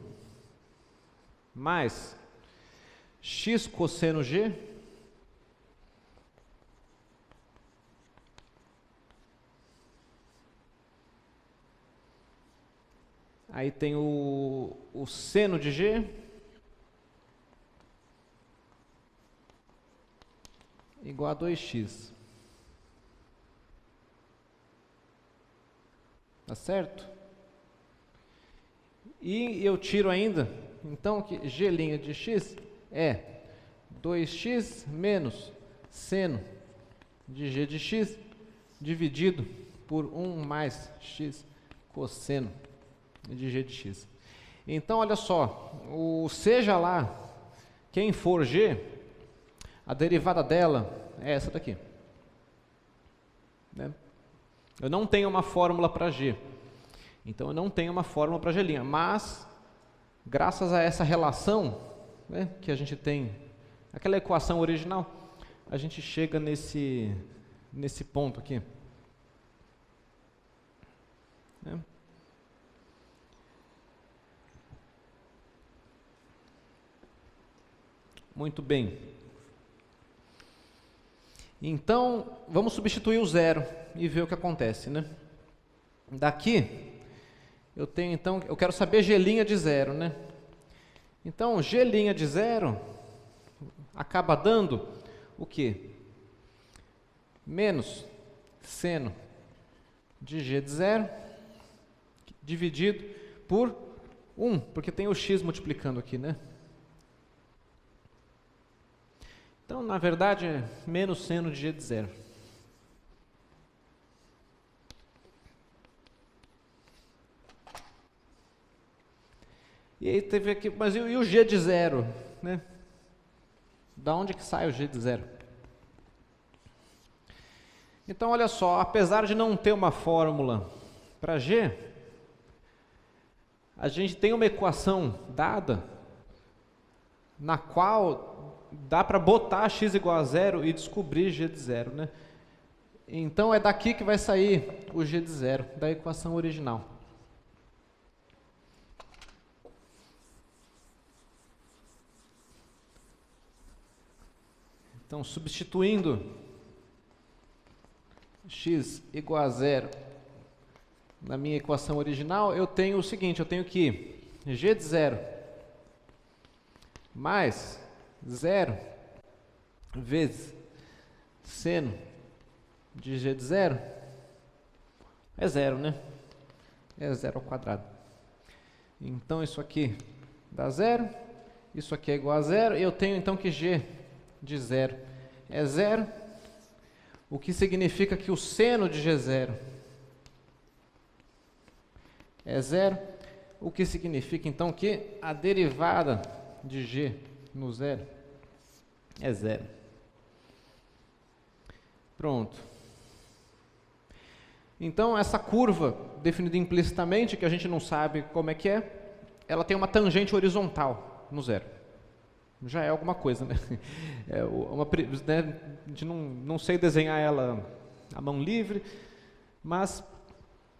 mais x cosseno g aí tem o seno de g igual a 2x. Tá certo? E eu tiro ainda, então, que g' de x é 2x menos seno de g de x dividido por 1 mais x cosseno de g de x. Então, olha só, seja lá quem for g, a derivada dela é essa daqui. Né? Eu não tenho uma fórmula para g, então eu não tenho uma fórmula para g', mas graças a essa relação, né, que a gente tem, aquela equação original, a gente chega nesse ponto aqui. Né? Muito bem. Então, vamos substituir o zero e ver o que acontece, né? Daqui, eu tenho, então, eu quero saber g' de zero, né? Então, g' de zero acaba dando o quê? Menos seno de g de zero dividido por 1, porque tem o x multiplicando aqui, né? Então, na verdade, é menos seno de g de zero. E aí teve aqui, mas e o g de zero? Né? Da onde que sai o g de zero? Então, olha só, apesar de não ter uma fórmula para g, a gente tem uma equação dada na qual dá para botar x igual a zero e descobrir g de zero, né? Então, é daqui que vai sair o g de zero, da equação original. Então, substituindo x igual a zero na minha equação original, eu tenho o seguinte, eu tenho que g de zero mais 0 vezes seno de g de zero é zero, né? É zero ao quadrado. Então isso aqui dá zero, isso aqui é igual a zero, e eu tenho então que g de zero é zero, o que significa que o seno de g0 é zero, o que significa então que a derivada de g no zero é zero. Pronto. Então essa curva, definida implicitamente, que a gente não sabe como é que é, ela tem uma tangente horizontal no zero. Já é alguma coisa, né? A gente não sei desenhar ela à mão livre, mas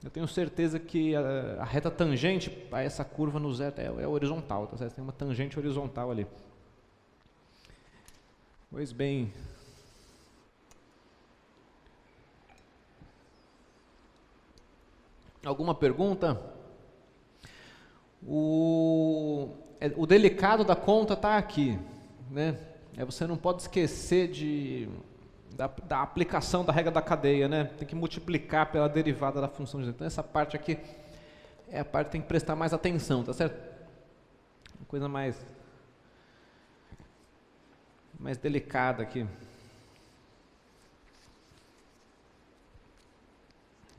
eu tenho certeza que a reta tangente a essa curva no zero é horizontal, tá certo? Tem uma tangente horizontal ali. Pois bem. Alguma pergunta? O delicado da conta está aqui, né? Você não pode esquecer da aplicação da regra da cadeia, né? Tem que multiplicar pela derivada da função de z. Então essa parte aqui é a parte que tem que prestar mais atenção, tá certo? Uma coisa mais delicada aqui.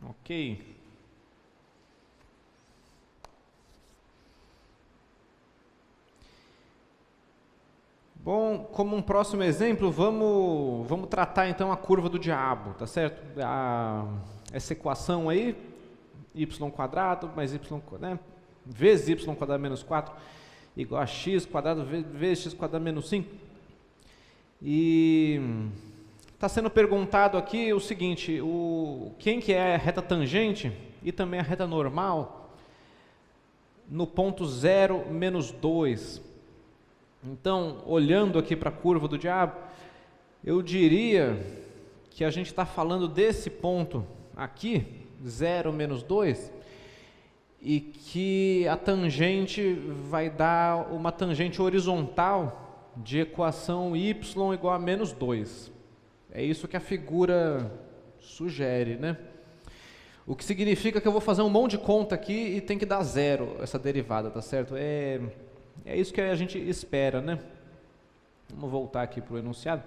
Ok. Bom, como um próximo exemplo, vamos tratar então a curva do diabo, tá certo? Essa equação aí, y² mais y, né? Vezes y² menos 4 igual a x² vezes x² menos 5. E está sendo perguntado aqui o seguinte, quem que é a reta tangente e também a reta normal no ponto 0, menos 2. Então, olhando aqui para a curva do diabo, eu diria que a gente está falando desse ponto aqui, 0, menos 2, e que a tangente vai dar uma tangente horizontal de equação y igual a menos 2. É isso que a figura sugere, né? O que significa que eu vou fazer um monte de conta aqui e tem que dar zero essa derivada, tá certo? É isso que a gente espera, né? Vamos voltar aqui para o enunciado.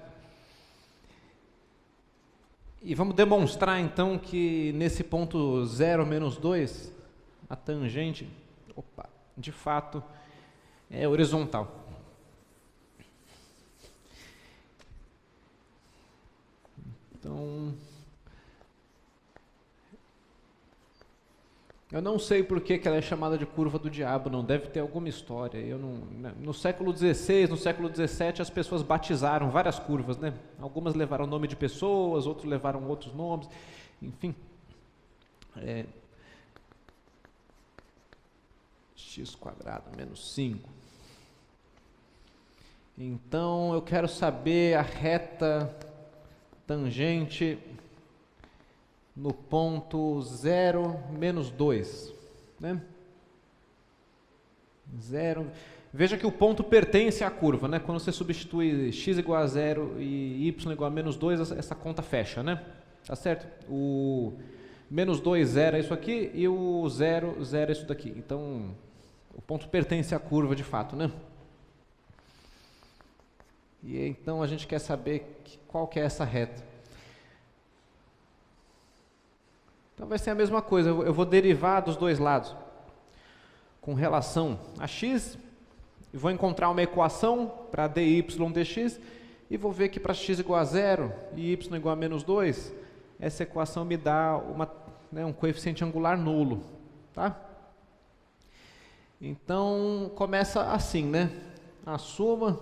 E vamos demonstrar então que nesse ponto 0, menos 2, a tangente, de fato, é horizontal. Então, eu não sei por que ela é chamada de curva do diabo, não deve ter alguma história. No século XVI, no século XVII, as pessoas batizaram várias curvas, né? Algumas levaram nome de pessoas, outros levaram outros nomes, enfim. X² menos 5. Então, eu quero saber a reta tangente no ponto 0, menos 2, né? 0. Veja que o ponto pertence à curva, né? Quando você substitui x igual a 0 e y igual a menos 2, essa conta fecha, né? Tá certo? O menos 2, 0 é isso aqui, e o 0, 0 é isso daqui. Então, o ponto pertence à curva de fato, né? E então a gente quer saber qual que é essa reta. Então vai ser a mesma coisa, eu vou derivar dos dois lados com relação a x, e vou encontrar uma equação para dy dx, e vou ver que para x igual a 0 e y igual a menos 2, essa equação me dá um coeficiente angular nulo, tá? Então começa assim, né? Assuma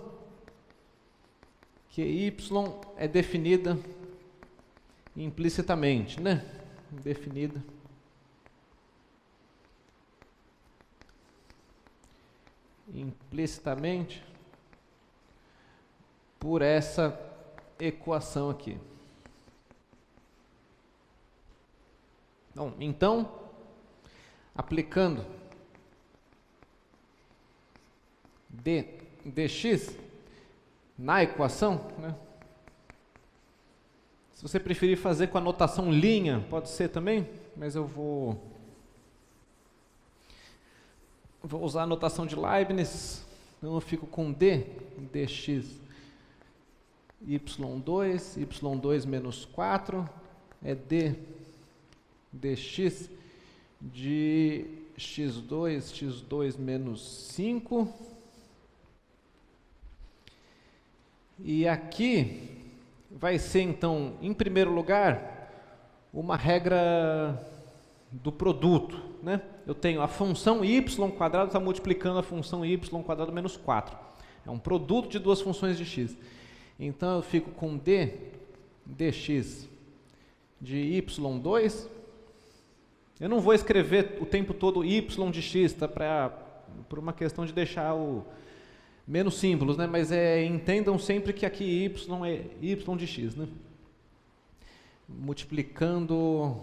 que y é definida implicitamente, né? Definida implicitamente por essa equação aqui. Bom, então, aplicando dx na equação, né? Se você preferir fazer com a notação linha, pode ser também, mas eu vou usar a notação de Leibniz, então eu fico com dx y2, y2 menos 4, é dx de x2 menos 5, e aqui vai ser então, em primeiro lugar, uma regra do produto, né? Eu tenho a função y quadrado está multiplicando a função y quadrado menos 4. É um produto de duas funções de x. Então eu fico com dx de y2. Eu não vou escrever o tempo todo y de x, tá? Por uma questão de deixar o menos símbolos, né? Mas entendam sempre que aqui y é y de x, né? Multiplicando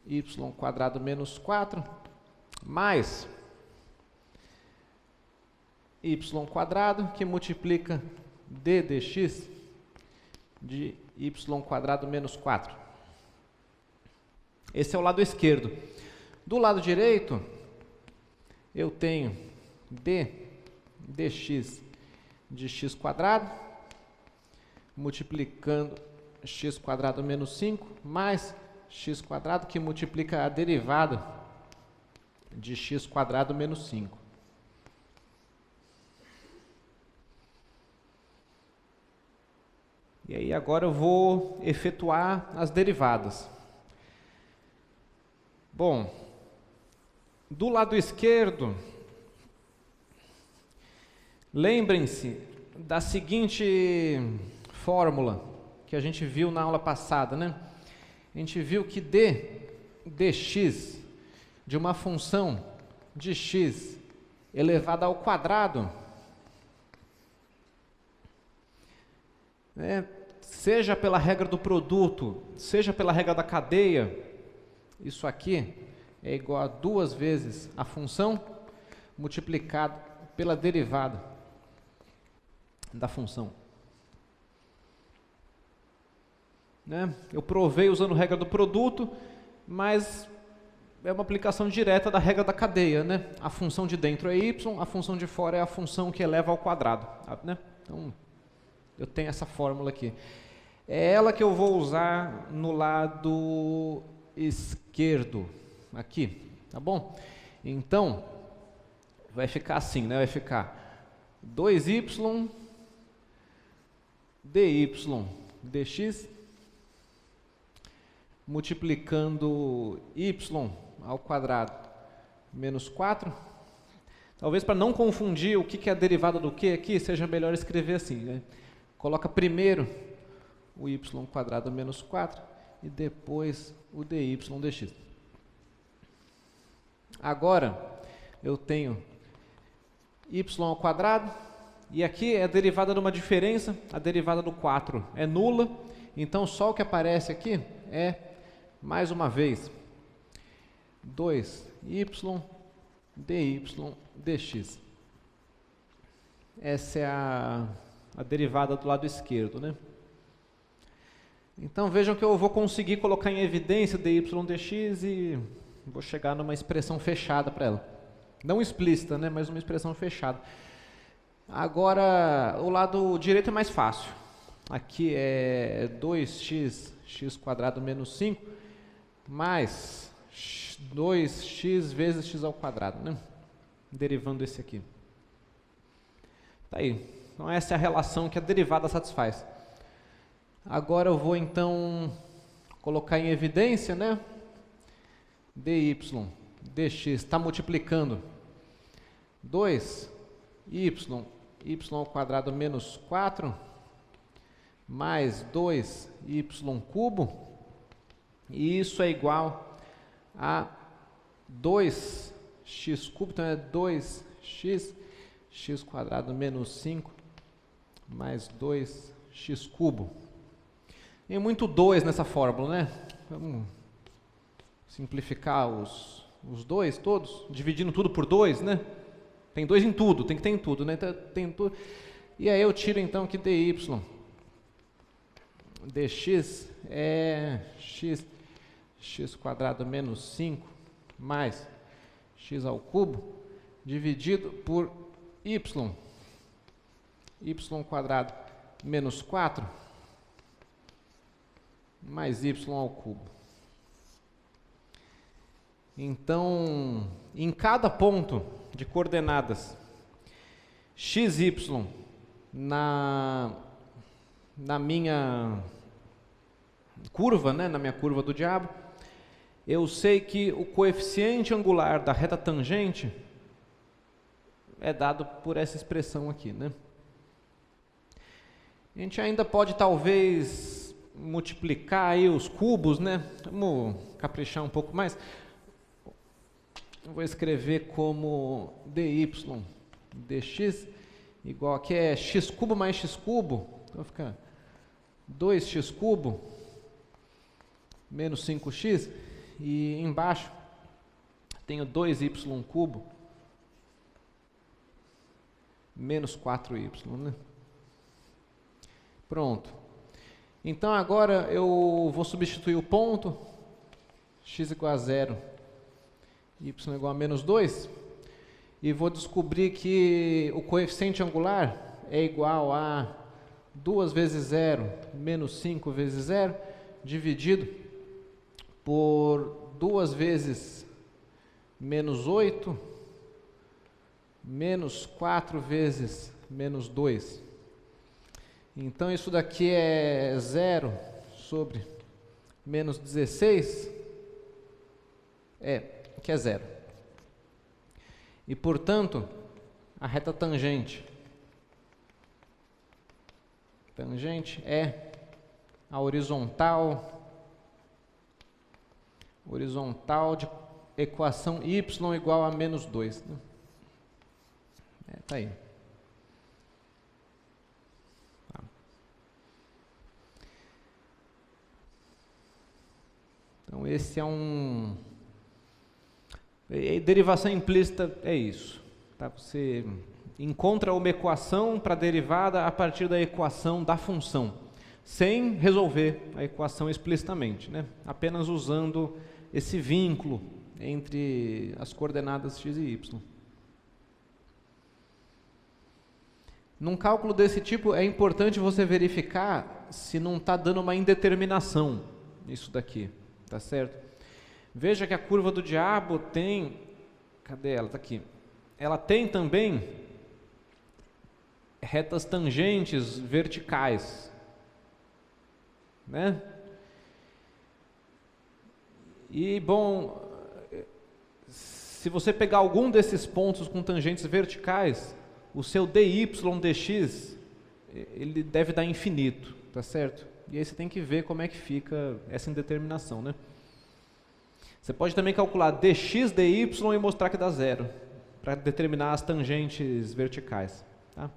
y quadrado menos 4 mais y quadrado, que multiplica d dx de y quadrado menos 4. Esse é o lado esquerdo. Do lado direito, eu tenho dx de x quadrado, multiplicando x quadrado menos 5, mais x quadrado, que multiplica a derivada de x quadrado menos 5. E aí agora eu vou efetuar as derivadas. Bom, do lado esquerdo, lembrem-se da seguinte fórmula que a gente viu na aula passada, né? A gente viu que dx de uma função de x elevada ao quadrado, seja pela regra do produto, seja pela regra da cadeia, isso aqui é igual a 2 vezes a função multiplicado pela derivada da função. Né? Eu provei usando a regra do produto, mas é uma aplicação direta da regra da cadeia, né? A função de dentro é y, a função de fora é a função que eleva ao quadrado, né? Então, eu tenho essa fórmula aqui. É ela que eu vou usar no lado esquerdo, aqui, tá bom? Então, vai ficar assim, né? Vai ficar 2y dy dx multiplicando y ao quadrado menos 4. Talvez para não confundir o que é a derivada do que aqui, seja melhor escrever assim, né? Coloca primeiro o y quadrado menos 4 e depois o dy dx. Agora eu tenho y ao quadrado, e aqui é a derivada de uma diferença, a derivada do 4 é nula, então só o que aparece aqui é, mais uma vez, 2y dy dx. Essa é a derivada do lado esquerdo, né? Então vejam que eu vou conseguir colocar em evidência dy dx e vou chegar numa expressão fechada para ela. Não explícita, né, mas uma expressão fechada. Agora, o lado direito é mais fácil. Aqui é 2x quadrado menos 5 mais 2x vezes x ao quadrado, né? Derivando esse aqui. Tá aí. Então essa é a relação que a derivada satisfaz. Agora eu vou então colocar em evidência, né? dy dx está multiplicando 2y ao quadrado menos 4 mais 2y cubo, e isso é igual a 2x cubo, então é 2x x quadrado menos 5 mais 2x cubo. Tem muito 2 nessa fórmula, né? Vamos simplificar os 2 todos, dividindo tudo por 2, né? Tem 2 em tudo, tem que ter em tudo, né? Então, tem tudo. E aí eu tiro então que dy dx é x quadrado menos 5 mais x ao cubo dividido por y quadrado menos 4 mais y ao cubo. Então, em cada ponto de coordenadas x, y na minha curva, né, na minha curva do diabo, eu sei que o coeficiente angular da reta tangente é dado por essa expressão aqui, né? A gente ainda pode talvez multiplicar aí os cubos, né? Vamos caprichar um pouco mais. Eu vou escrever como dy dx igual aqui é x cubo mais x cubo, então fica 2x cubo menos 5x, e embaixo tenho 2y cubo menos 4y, né? Pronto. Então agora eu vou substituir o ponto, x igual a 0, y igual a menos 2, e vou descobrir que o coeficiente angular é igual a 2 vezes 0 menos 5 vezes 0 dividido por 2 vezes menos 8 menos 4 vezes menos 2. Então isso daqui é 0 sobre menos 16, que é 0. E portanto, a reta tangente é a horizontal de equação y igual a menos 2. Né? Tá aí. Tá. Então esse é derivação implícita é isso. Tá? Você encontra uma equação para a derivada a partir da equação da função, sem resolver a equação explicitamente, né? Apenas usando esse vínculo entre as coordenadas x e y. Num cálculo desse tipo, é importante você verificar se não está dando uma indeterminação isso daqui, tá certo? Veja que a curva do diabo tem, cadê ela? Está aqui. Ela tem também retas tangentes verticais, né? E, bom, se você pegar algum desses pontos com tangentes verticais, o seu dy dx, ele deve dar infinito, tá certo? E aí você tem que ver como é que fica essa indeterminação, né? Você pode também calcular dx dy e mostrar que dá 0, para determinar as tangentes verticais, tá?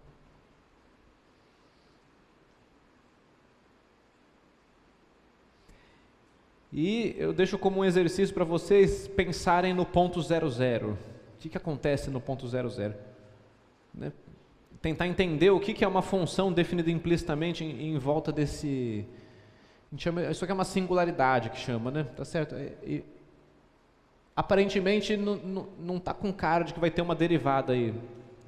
E eu deixo como um exercício para vocês pensarem no ponto 0,0. O que acontece no ponto 0,0? Né? Tentar entender o que é uma função definida implicitamente em volta desse... A gente chama, isso aqui é uma singularidade que chama, né? Tá certo? E aparentemente não está com cara de que vai ter uma derivada aí,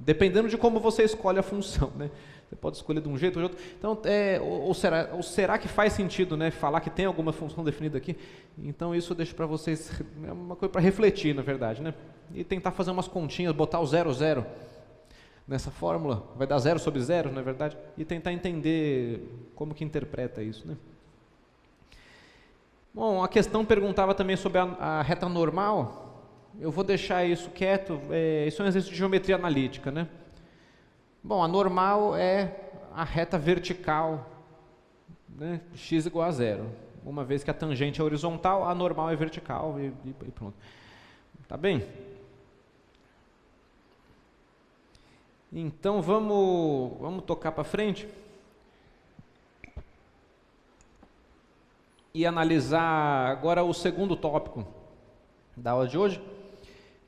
dependendo de como você escolhe a função, né? Você pode escolher de um jeito ou de outro. Então, ou será que faz sentido, né, falar que tem alguma função definida aqui? Então isso eu deixo para vocês, é uma coisa para refletir, na verdade, né? E tentar fazer umas continhas, botar o 0,0 nessa fórmula, vai dar 0 sobre 0, na verdade, e tentar entender como que interpreta isso, né? Bom, a questão perguntava também sobre a reta normal. Eu vou deixar isso quieto, isso é um exercício de geometria analítica, né? Bom, a normal é a reta vertical, né, x igual a 0. Uma vez que a tangente é horizontal, a normal é vertical e pronto. Tá bem? Então vamos tocar para frente e analisar agora o segundo tópico da aula de hoje,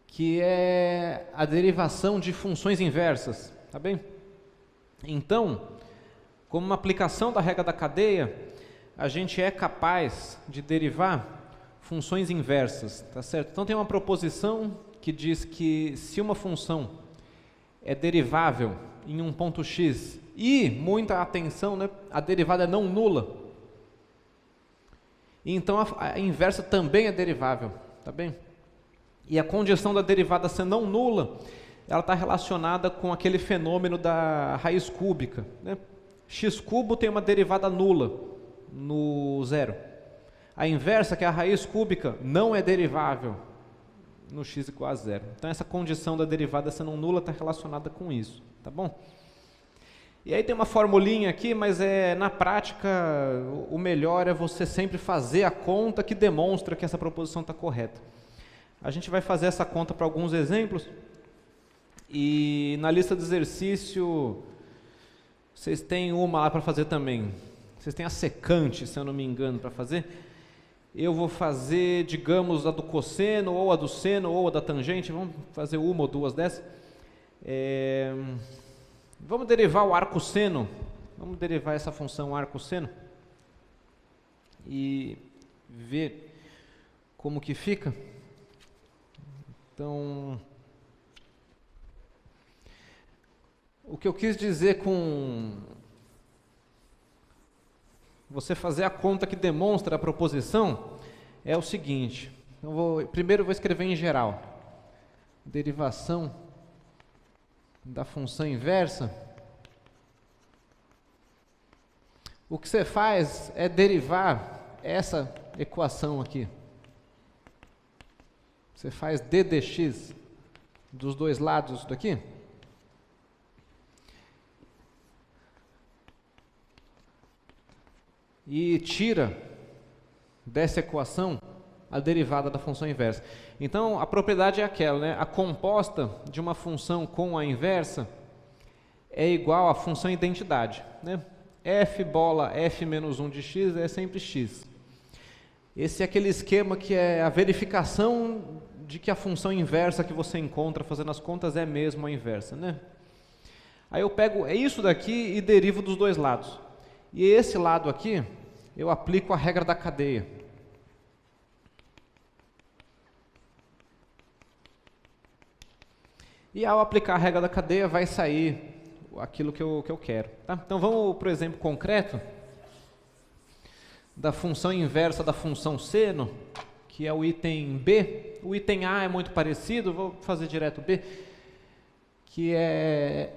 que é a derivação de funções inversas. Tá bem? Então, como uma aplicação da regra da cadeia, a gente é capaz de derivar funções inversas, tá certo? Então tem uma proposição que diz que se uma função é derivável em um ponto x e, muita atenção, né, a derivada é não nula, então a inversa também é derivável, tá bem? E a condição da derivada ser não nula, ela está relacionada com aquele fenômeno da raiz cúbica, né? X cubo tem uma derivada nula no zero. A inversa, que é a raiz cúbica, não é derivável no x igual a zero. Então essa condição da derivada ser não nula está relacionada com isso, tá bom? E aí tem uma formulinha aqui, mas na prática o melhor é você sempre fazer a conta que demonstra que essa proposição está correta. A gente vai fazer essa conta para alguns exemplos e na lista de exercício vocês têm uma lá para fazer também. Vocês têm a secante, se eu não me engano, para fazer. Eu vou fazer, digamos, a do cosseno, ou a do seno, ou a da tangente. Vamos fazer uma ou duas dessas. Vamos derivar o arco-seno. Vamos derivar essa função arco-seno e ver como que fica. Então, o que eu quis dizer com você fazer a conta que demonstra a proposição é o seguinte. Primeiro eu vou escrever em geral. Derivação da função inversa. O que você faz é derivar essa equação aqui. Você faz d dx dos dois lados daqui. E tira dessa equação a derivada da função inversa. Então, a propriedade é aquela, né? A composta de uma função com a inversa é igual à função identidade, né? F bola f menos 1 de x é sempre x. Esse é aquele esquema que é a verificação de que a função inversa que você encontra fazendo as contas é mesmo a inversa, né? Aí eu pego isso daqui e derivo dos dois lados. E esse lado aqui, eu aplico a regra da cadeia. E ao aplicar a regra da cadeia, vai sair aquilo que eu quero. Tá? Então vamos para o exemplo concreto da função inversa da função seno, que é o item B. O item A é muito parecido, vou fazer direto B, que é...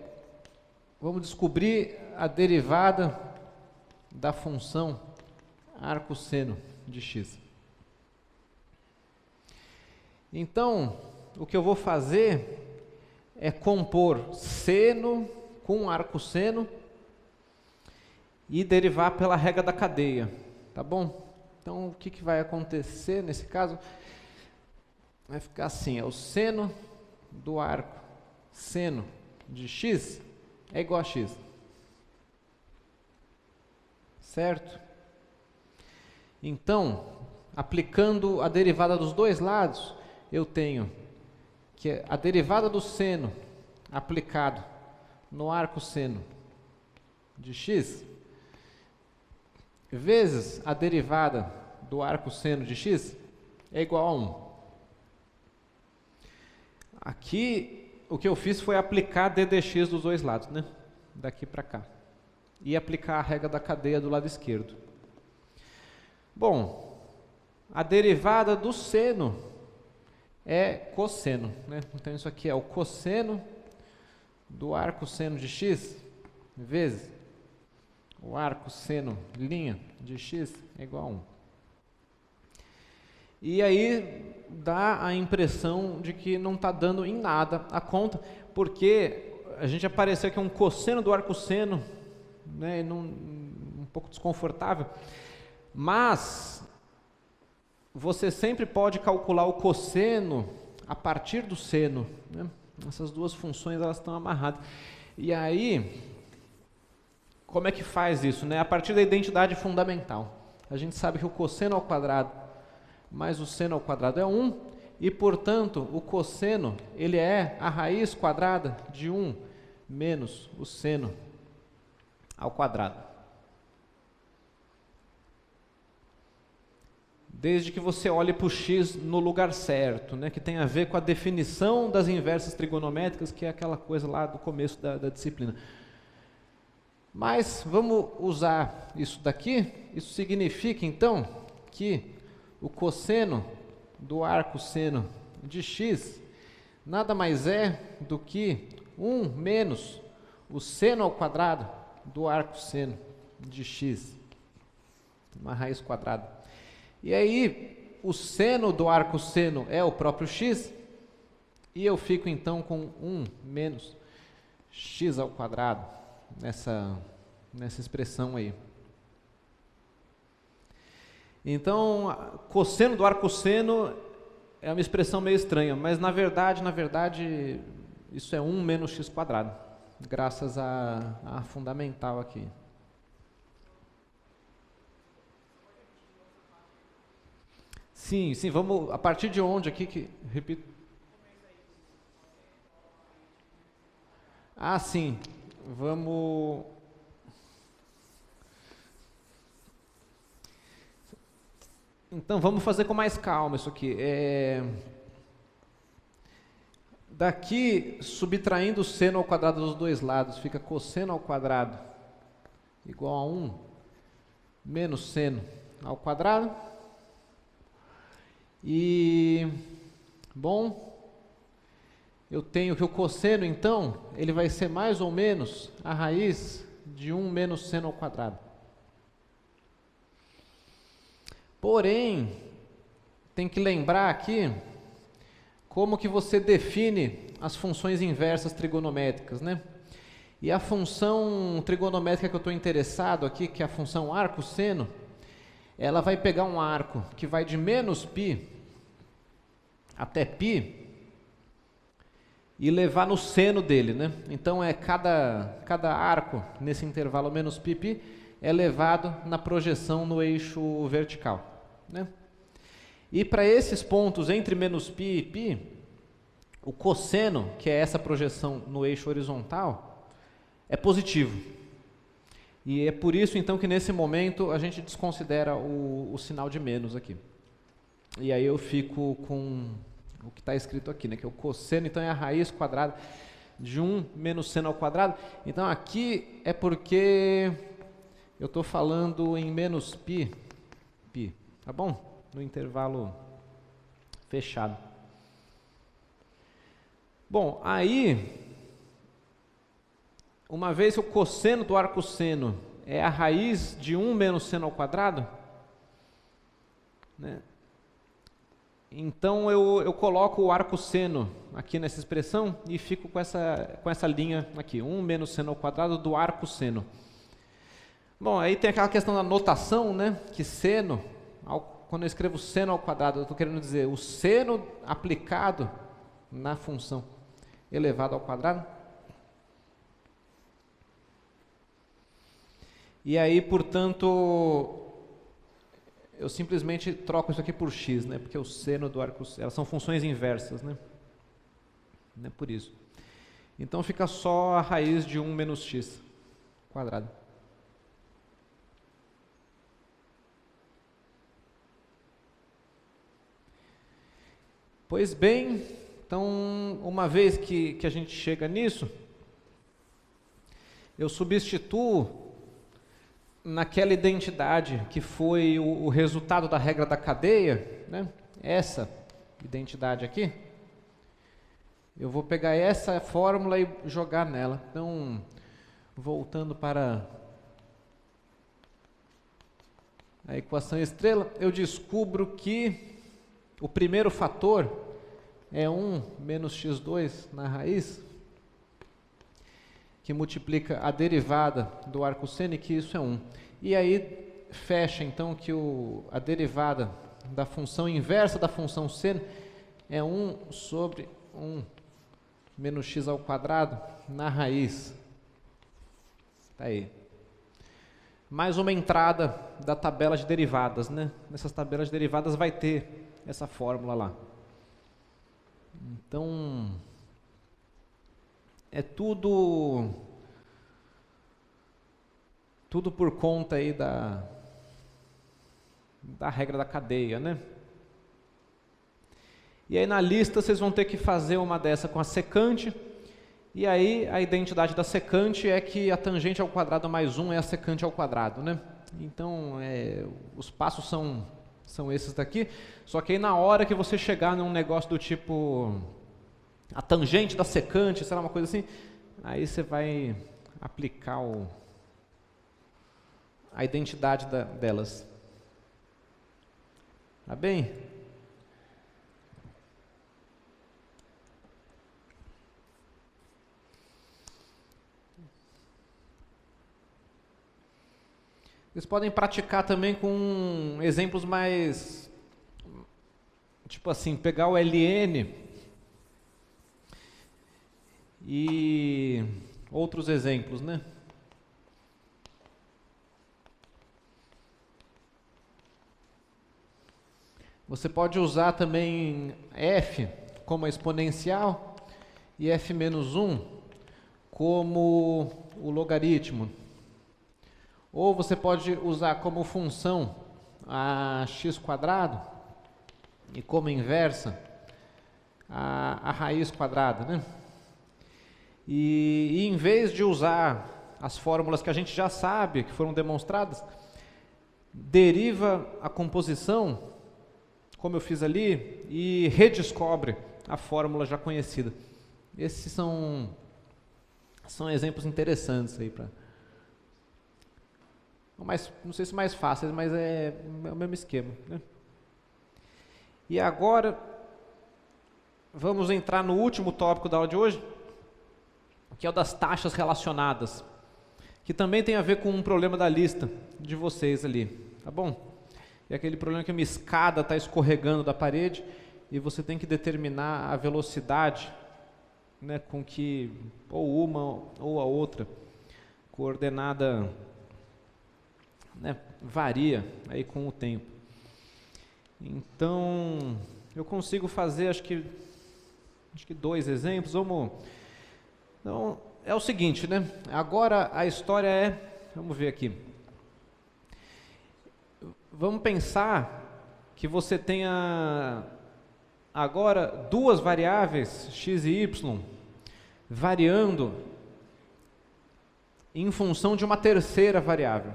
Vamos descobrir a derivada da função arco-seno de x. Então, o que eu vou fazer é compor seno com arco-seno e derivar pela regra da cadeia, tá bom? Então, o que vai acontecer nesse caso? Vai ficar assim, o seno do arco seno de x é igual a x. Certo? Então, aplicando a derivada dos dois lados, eu tenho que a derivada do seno aplicado no arco seno de x vezes a derivada do arco seno de x é igual a 1. Aqui, o que eu fiz foi aplicar d dx dos dois lados, né? Daqui para cá. E aplicar a regra da cadeia do lado esquerdo. Bom, a derivada do seno é cosseno, né? Então isso aqui é o cosseno do arco seno de x vezes o arco seno linha de x é igual a 1. E aí dá a impressão de que não está dando em nada a conta, porque a gente apareceu aqui um cosseno do arco seno, né, um pouco desconfortável, mas você sempre pode calcular o cosseno a partir do seno, né? Essas duas funções elas estão amarradas. E aí, como é que faz isso, né? A partir da identidade fundamental. A gente sabe que o cosseno ao quadrado mais o seno ao quadrado é 1, e, portanto, o cosseno ele é a raiz quadrada de 1 menos o seno ao quadrado. desde que você olhe para o x no lugar certo, né, que tem a ver com a definição das inversas trigonométricas, que é aquela coisa lá do começo da disciplina. Mas vamos usar isso daqui. Isso significa então que o cosseno do arco seno de x nada mais é do que 1 menos o seno ao quadrado do arco seno de x, uma raiz quadrada. E aí o seno do arco seno é o próprio x, e eu fico então com 1 menos x ao quadrado nessa expressão aí. Então, cosseno do arco seno é uma expressão meio estranha, mas na verdade, isso é 1 menos x quadrado, graças à fundamental aqui. Sim, vamos, a partir de onde aqui que, repito. Ah, sim, vamos... Então, vamos fazer com mais calma isso aqui. Daqui, subtraindo o seno ao quadrado dos dois lados, fica cosseno ao quadrado igual a 1 menos seno ao quadrado. E, bom, eu tenho que o cosseno, então, ele vai ser mais ou menos a raiz de 1 menos seno ao quadrado. Porém, tem que lembrar aqui como que você define as funções inversas trigonométricas, né? E a função trigonométrica que eu estou interessado aqui, que é a função arco-seno, ela vai pegar um arco que vai de menos π até π e levar no seno dele, né? Então, cada arco nesse intervalo menos π é levado na projeção no eixo vertical, né? E para esses pontos entre menos π e π, o cosseno, que é essa projeção no eixo horizontal, é positivo. E é por isso, então, que nesse momento a gente desconsidera o sinal de menos aqui. E aí eu fico com o que está escrito aqui, né? Que é o cosseno, então, é a raiz quadrada de 1 menos seno ao quadrado. Então, aqui é porque eu estou falando em menos π, tá bom? No intervalo fechado. Bom, aí... Uma vez que o cosseno do arco seno é a raiz de 1 menos seno ao quadrado, né? Então eu coloco o arco seno aqui nessa expressão e fico com essa linha aqui, 1 menos seno ao quadrado do arco seno. Bom, aí tem aquela questão da notação, né? Que seno, quando eu escrevo seno ao quadrado, eu estou querendo dizer o seno aplicado na função elevado ao quadrado. E aí, portanto, eu simplesmente troco isso aqui por x, né? Porque o seno do arco, elas são funções inversas, né? Não é por isso. Então fica só a raiz de 1 menos x quadrado. Pois bem, então, uma vez que a gente chega nisso, eu substituo naquela identidade que foi o resultado da regra da cadeia, né? Essa identidade aqui, eu vou pegar essa fórmula e jogar nela. Então, voltando para a equação estrela, eu descubro que o primeiro fator é 1 menos x2 na raiz, que multiplica a derivada do arco seno, e que isso é 1. E aí fecha então que a derivada da função inversa da função seno é 1 sobre 1 menos x ao quadrado na raiz. Tá aí. Mais uma entrada da tabela de derivadas, né? Nessas tabelas de derivadas vai ter essa fórmula lá. Então, é tudo por conta aí da regra da cadeia, né? E aí na lista vocês vão ter que fazer uma dessa com a secante, e aí a identidade da secante é que a tangente ao quadrado mais 1 é a secante ao quadrado, né? Então, os passos são esses daqui, só que aí na hora que você chegar num negócio do tipo a tangente da secante, sei lá, uma coisa assim, aí você vai aplicar a identidade delas. Tá bem? Vocês podem praticar também com exemplos mais, tipo assim, pegar o ln e outros exemplos, né? Você pode usar também f como exponencial e f menos 1 como o logaritmo. Ou você pode usar como função a x² e como inversa a raiz quadrada, né? E em vez de usar as fórmulas que a gente já sabe, que foram demonstradas, deriva a composição, como eu fiz ali, e redescobre a fórmula já conhecida. Esses são exemplos interessantes aí para... não sei se mais fáceis, mas é o mesmo esquema, né? E agora, vamos entrar no último tópico da aula de hoje, que é o das taxas relacionadas, que também tem a ver com um problema da lista de vocês ali, tá bom? É aquele problema que uma escada está escorregando da parede e você tem que determinar a velocidade, né, com que ou uma ou a outra coordenada, né, varia aí com o tempo. Então, eu consigo fazer, acho que 2 exemplos. Então, é o seguinte, né? Agora a história é, vamos ver aqui. Vamos pensar que você tenha agora 2 variáveis, x e y, variando em função de uma terceira variável.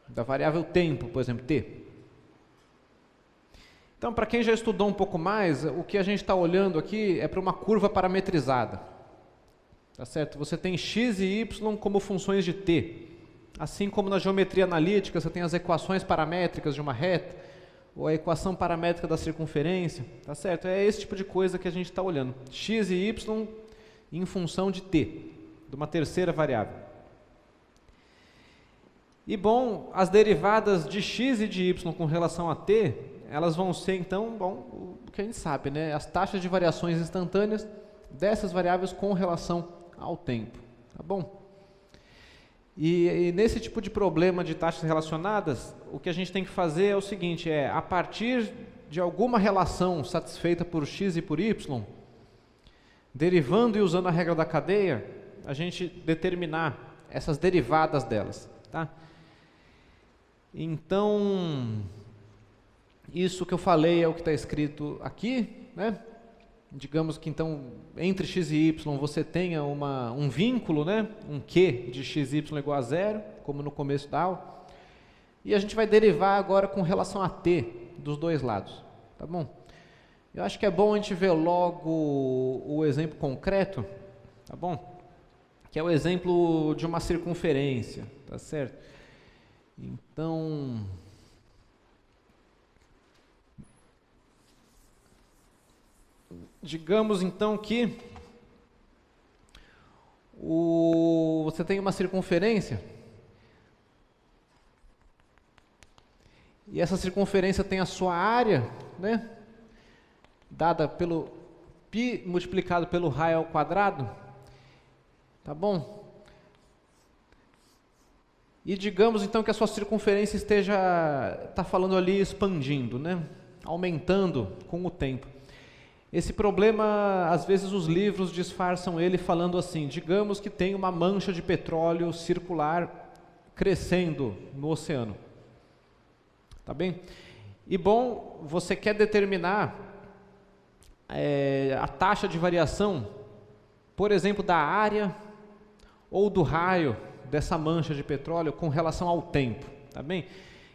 Da variável tempo, por exemplo, t. Então, para quem já estudou um pouco mais, o que a gente está olhando aqui é para uma curva parametrizada. Tá certo? Você tem x e y como funções de t. Assim como na geometria analítica, você tem as equações paramétricas de uma reta, ou a equação paramétrica da circunferência. Tá certo? É esse tipo de coisa que a gente está olhando. X e y em função de t, de uma terceira variável. E bom, as derivadas de x e de y com relação a t, elas vão ser então, bom, o que a gente sabe, né? As taxas de variações instantâneas dessas variáveis com relação ao tempo, tá bom? E nesse tipo de problema de taxas relacionadas, o que a gente tem que fazer é o seguinte, a partir de alguma relação satisfeita por x e por y, derivando e usando a regra da cadeia, a gente determinar essas derivadas delas, tá? Então, isso que eu falei é o que está escrito aqui, né? Digamos que então, entre x e y você tenha um vínculo, né? Um Q de x e y igual a 0, como no começo da aula. E a gente vai derivar agora com relação a t dos dois lados, tá bom? Eu acho que é bom a gente ver logo o exemplo concreto, tá bom? Que é o exemplo de uma circunferência, tá certo? Então, digamos então que você tem uma circunferência e essa circunferência tem a sua área, né, dada pelo π multiplicado pelo raio ao quadrado, tá bom? E digamos então que a sua circunferência está falando ali expandindo, né, aumentando com o tempo. Esse problema, às vezes os livros disfarçam ele falando assim, digamos que tem uma mancha de petróleo circular crescendo no oceano. tá bem? E bom, você quer determinar a taxa de variação, por exemplo, da área ou do raio dessa mancha de petróleo com relação ao tempo, tá bem?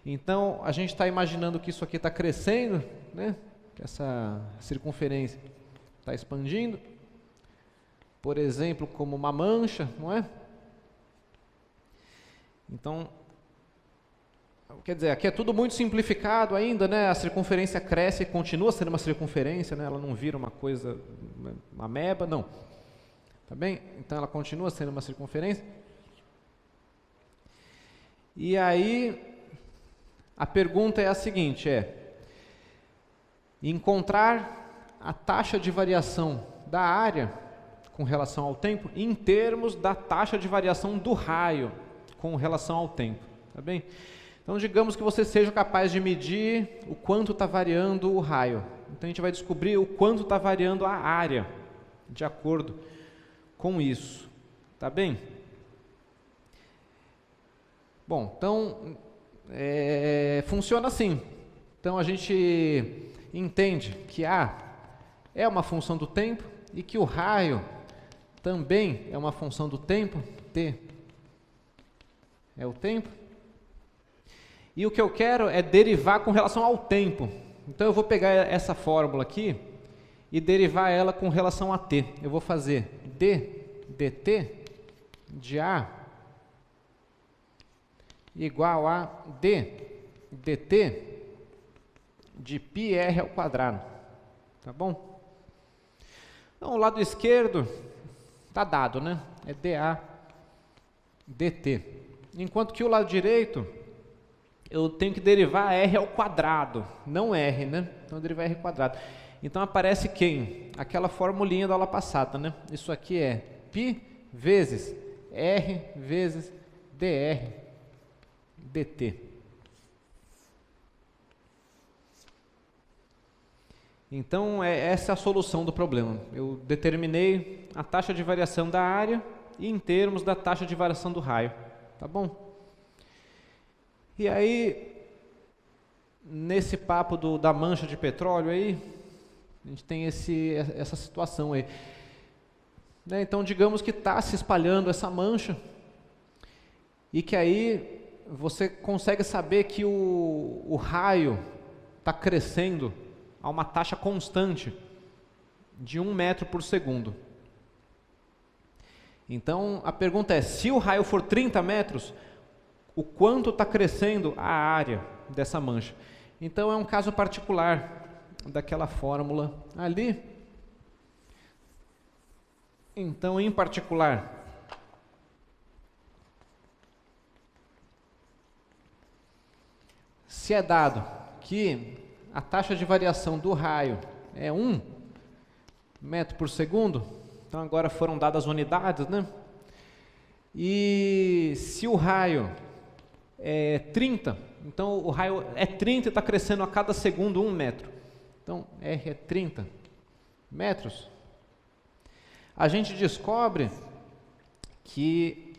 Então, a gente está imaginando que isso aqui está crescendo, né? Que essa circunferência está expandindo, por exemplo, como uma mancha, não é? Então, quer dizer, aqui é tudo muito simplificado ainda, né? A circunferência cresce e continua sendo uma circunferência, né? Ela não vira uma coisa, uma ameba, não. Tá bem? Então, ela continua sendo uma circunferência. E aí, a pergunta é a seguinte, encontrar a taxa de variação da área com relação ao tempo em termos da taxa de variação do raio com relação ao tempo, tá bem? Então, digamos que você seja capaz de medir o quanto está variando o raio. Então, a gente vai descobrir o quanto está variando a área de acordo com isso, tá bem? Bom, então, funciona assim. Então, a gente entende que A é uma função do tempo e que o raio também é uma função do tempo, T é o tempo. E o que eu quero é derivar com relação ao tempo. Então, eu vou pegar essa fórmula aqui e derivar ela com relação a t. Eu vou fazer d dt de A igual a d dt de πr ao quadrado. Tá bom? Então, o lado esquerdo está dado, né? É dA dt. Enquanto que o lado direito, eu tenho que derivar r ao quadrado, não r, né? Então, eu derivar r ao quadrado. Então, aparece quem? Aquela formulinha da aula passada, né? Isso aqui é π vezes r vezes dr dt. Então, essa é a solução do problema. Eu determinei a taxa de variação da área e em termos da taxa de variação do raio. Tá bom? E aí, nesse papo da mancha de petróleo aí, a gente tem essa situação aí. Né? Então, digamos que está se espalhando essa mancha e que aí você consegue saber que o raio está crescendo a uma taxa constante de 1 metro por segundo. Então, a pergunta é, se o raio for 30 metros, o quanto está crescendo a área dessa mancha? Então, é um caso particular daquela fórmula ali. Então, em particular, se é dado que a taxa de variação do raio é 1 metro por segundo, então agora foram dadas as unidades, né? E se o raio é 30, então o raio é 30 e está crescendo a cada segundo 1 metro. Então, R é 30 metros. A gente descobre que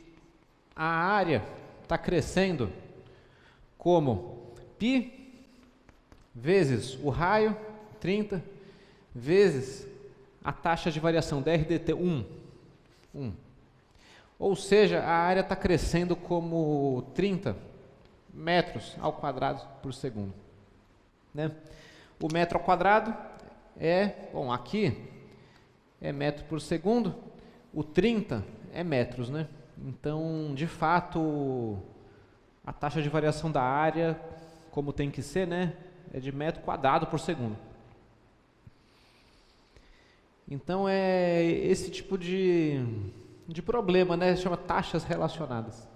a área está crescendo como π vezes o raio, 30, vezes a taxa de variação dr dt, 1. Ou seja, a área está crescendo como 30 metros ao quadrado por segundo. Né? O metro ao quadrado bom, aqui é metro por segundo, o 30 é metros, né? Então, de fato, a taxa de variação da área, como tem que ser, né? É de metro quadrado por segundo. Então, é esse tipo de problema, né? Chama taxas relacionadas.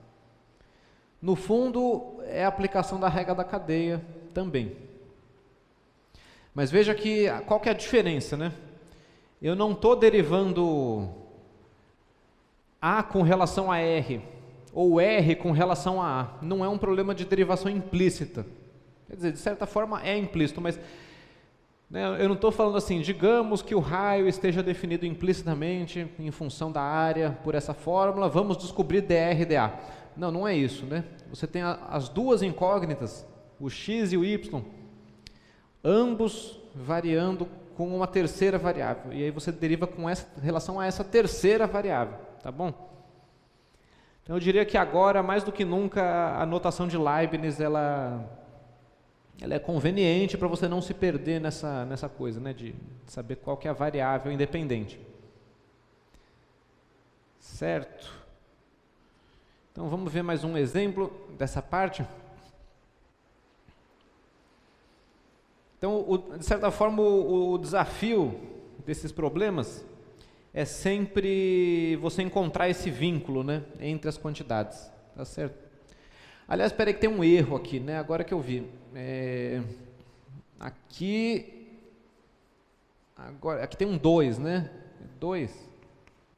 No fundo, é a aplicação da regra da cadeia também. Mas veja que, qual que é a diferença, né? Eu não estou derivando A com relação a R, ou R com relação a A. Não é um problema de derivação implícita. Quer dizer, de certa forma é implícito, mas né, eu não estou falando assim, digamos que o raio esteja definido implicitamente em função da área por essa fórmula, vamos descobrir dr e dA. Não, não é isso, né? Você tem as duas incógnitas o x e o y, ambos variando com uma terceira variável. E aí você deriva com essa relação a essa terceira variável, tá bom? Então eu diria que agora, mais do que nunca, a notação de Leibniz ela é conveniente para você não se perder nessa coisa, né, de saber qual que é a variável independente. Certo? Então vamos ver mais um exemplo dessa parte. Então, de certa forma, o desafio desses problemas é sempre você encontrar esse vínculo, né, entre as quantidades, tá certo? Aliás, espera aí que tem um erro aqui, né, agora que eu vi. Aqui tem um 2, né? 2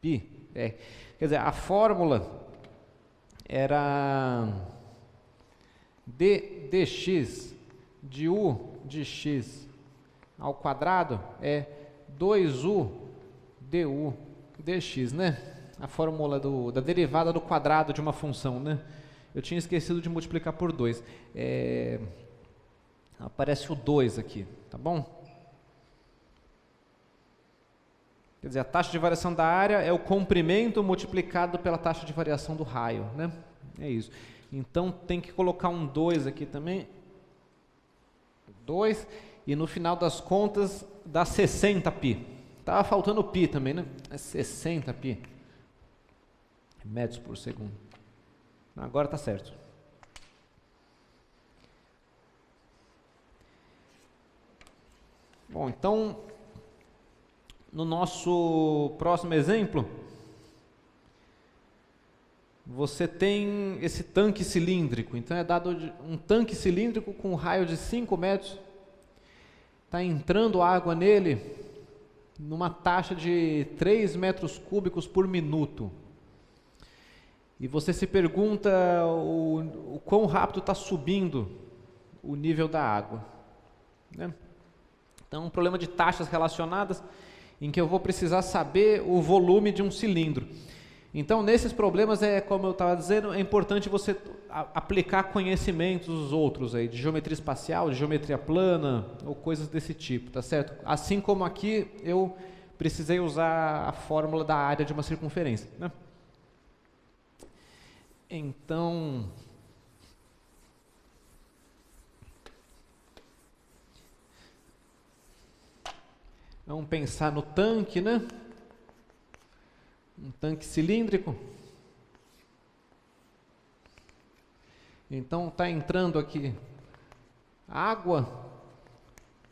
π. Quer dizer, a fórmula era dx de u de x ao quadrado é 2u du dx, né? A fórmula da derivada do quadrado de uma função, né? Eu tinha esquecido de multiplicar por 2. Aparece o 2 aqui, tá bom? Quer dizer, a taxa de variação da área é o comprimento multiplicado pela taxa de variação do raio, né? É isso. Então tem que colocar um 2 aqui também. 2, e no final das contas dá 60 π. Estava faltando π também, né? É 60 π metros por segundo. Agora está certo. Bom, então, no nosso próximo exemplo, você tem esse tanque cilíndrico. Então é dado um tanque cilíndrico com um raio de 5 metros. Está entrando água nele numa taxa de 3 metros cúbicos por minuto. E você se pergunta o quão rápido está subindo o nível da água, né? Então, um problema de taxas relacionadas em que eu vou precisar saber o volume de um cilindro. Então, nesses problemas, como eu estava dizendo, é importante você aplicar conhecimentos outros aí, de geometria espacial, de geometria plana, ou coisas desse tipo, tá certo? Assim como aqui, eu precisei usar a fórmula da área de uma circunferência, né? Então, vamos pensar no tanque, né? Um tanque cilíndrico. Então está entrando aqui água.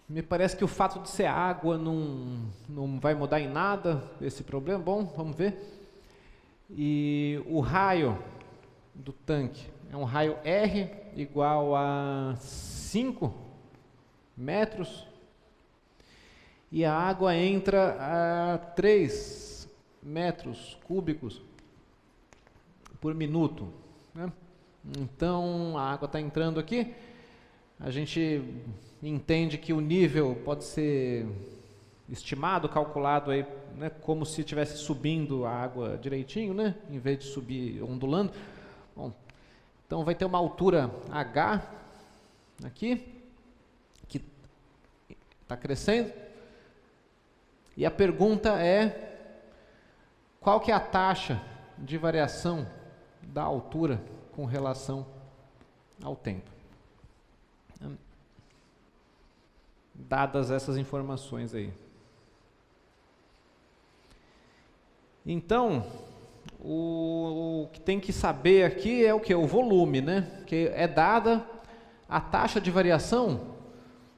Me parece que o fato de ser água não vai mudar em nada esse problema. Bom, vamos ver. E o raio do tanque é um raio R igual a 5 metros. E a água entra a 3 metros cúbicos por minuto, né? Então a água está entrando aqui, a gente entende que o nível pode ser estimado, calculado aí, né, como se estivesse subindo a água direitinho, né, em vez de subir ondulando. Bom, então vai ter uma altura H aqui, que está crescendo, e a pergunta é: qual que é a taxa de variação da altura com relação ao tempo? Dadas essas informações aí. Então, o que tem que saber aqui é o que? O volume, né? Que é dada a taxa de variação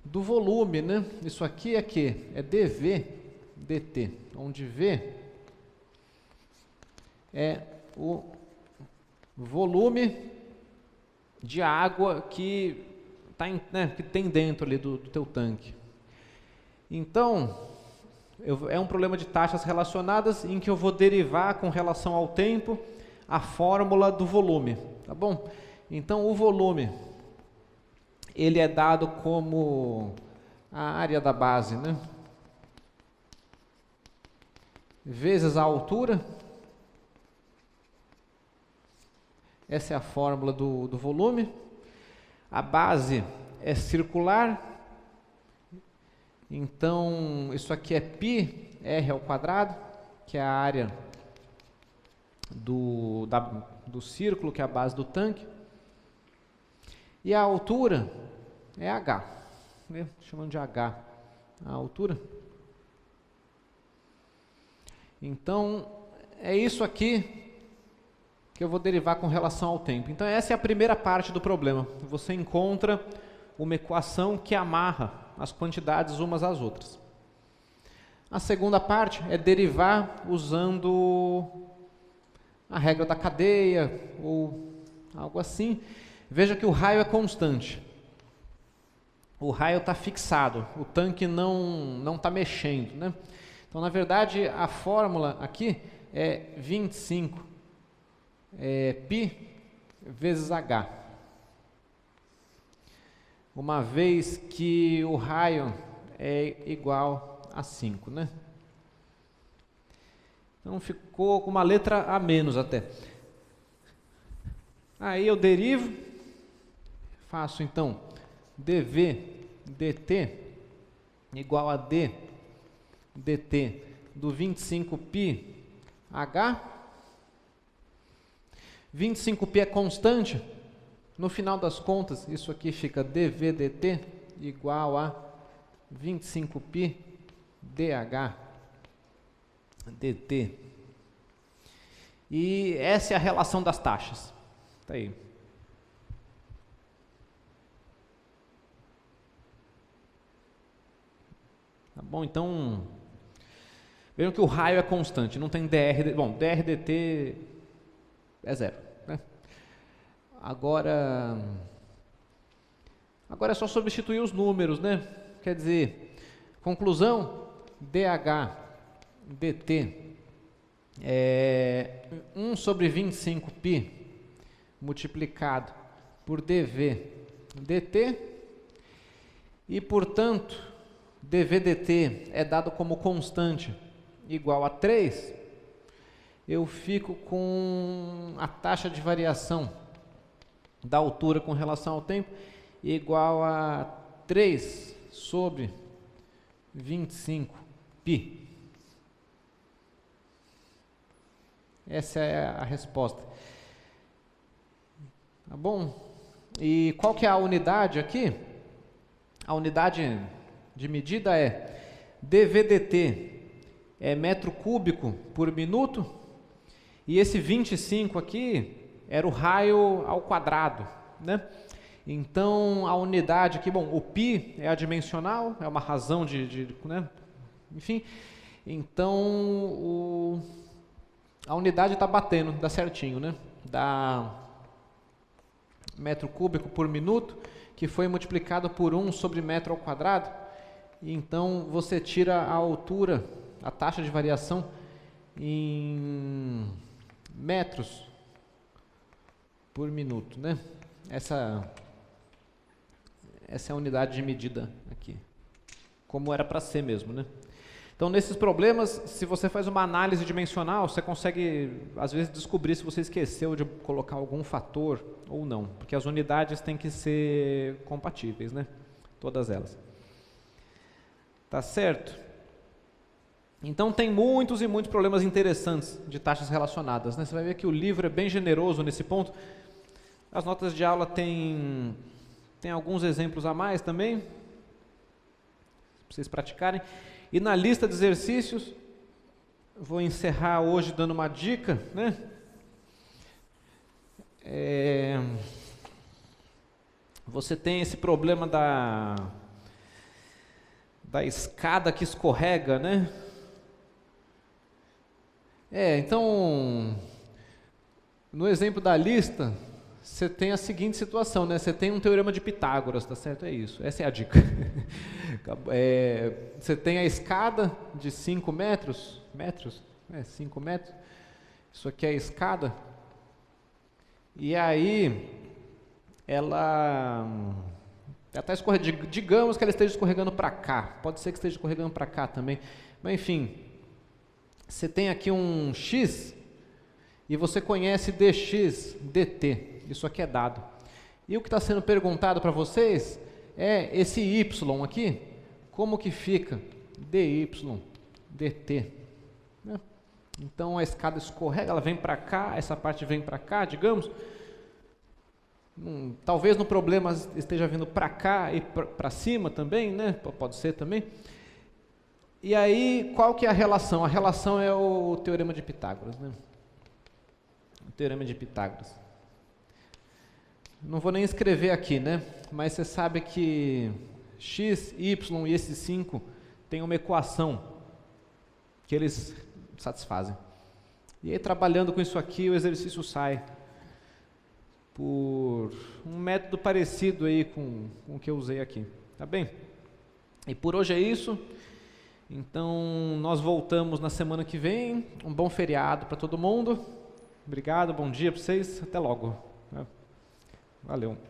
do volume, né? Isso aqui é que? É dV dt, onde V é o volume de água que tem dentro ali do teu tanque. Então, é um problema de taxas relacionadas em que eu vou derivar com relação ao tempo a fórmula do volume, tá bom? Então, o volume, ele é dado como a área da base, né? Vezes a altura. Essa é a fórmula do volume. A base é circular. Então, isso aqui é π r ao quadrado, que é a área do círculo, que é a base do tanque. E a altura é h, né? Chamando de h a altura. Então, é isso aqui que eu vou derivar com relação ao tempo. Então, essa é a primeira parte do problema. Você encontra uma equação que amarra as quantidades umas às outras. A segunda parte é derivar usando a regra da cadeia ou algo assim. Veja que o raio é constante. O raio está fixado, o tanque não está mexendo, né? Então, na verdade, a fórmula aqui é 25 π vezes h. Uma vez que o raio é igual a 5, né? Então, ficou com uma letra a menos até. Aí eu derivo, faço então dv dt igual a d dt do 25π h. 25π é constante. No final das contas, isso aqui fica dv dt igual a 25π dh dt. E essa é a relação das taxas. Tá aí. Tá bom? Então, vejam que o raio é constante, não tem dr. Bom, dr dt é zero, né? Agora é só substituir os números, né? Quer dizer, conclusão, dh dt é 1 sobre 25π multiplicado por dv dt e, portanto, dv dt é dado como constante igual a 3, eu fico com a taxa de variação da altura com relação ao tempo igual a 3 sobre 25π. Essa é a resposta. Tá bom? E qual que é a unidade aqui? A unidade de medida é dv/dt é metro cúbico por minuto, e esse 25 aqui era o raio ao quadrado, né? Então, a unidade aqui, bom, o π é adimensional, é uma razão né? Enfim, então a unidade está batendo, dá certinho, né? Dá metro cúbico por minuto, que foi multiplicado por 1 sobre metro ao quadrado, e então você tira a altura, a taxa de variação em metros por minuto, né? Essa é a unidade de medida aqui, como era para ser mesmo, né? Então, nesses problemas, se você faz uma análise dimensional, você consegue, às vezes, descobrir se você esqueceu de colocar algum fator ou não, porque as unidades têm que ser compatíveis, né? Todas elas. Tá certo? Então, tem muitos e muitos problemas interessantes de taxas relacionadas, né? Você vai ver que o livro é bem generoso nesse ponto. As notas de aula tem alguns exemplos a mais também, para vocês praticarem. E na lista de exercícios, vou encerrar hoje dando uma dica, né? Você tem esse problema da escada que escorrega, né? Então, no exemplo da lista, você tem a seguinte situação, né? Você tem um teorema de Pitágoras, tá certo? É isso, essa é a dica. Você tem a escada de 5 metros, 5 metros, isso aqui é a escada, e aí ela está escorregando, digamos que ela esteja escorregando para cá, pode ser que esteja escorregando para cá também, mas enfim, você tem aqui um x, e você conhece dx, dt, isso aqui é dado. E o que está sendo perguntado para vocês é esse y aqui, como que fica? dy dt. Né? Então a escada escorrega, ela vem para cá, essa parte vem para cá, digamos. Talvez no problema esteja vindo para cá e para cima também, né? Pode ser também. E aí, qual que é a relação? A relação é o teorema de Pitágoras, né? O teorema de Pitágoras. Não vou nem escrever aqui, né? Mas você sabe que x, y e esses 5 têm uma equação que eles satisfazem. E aí, trabalhando com isso aqui, o exercício sai por um método parecido aí com o que eu usei aqui, tá bem? E por hoje é isso. Então, nós voltamos na semana que vem. Um bom feriado para todo mundo. Obrigado, bom dia para vocês. Até logo. Valeu.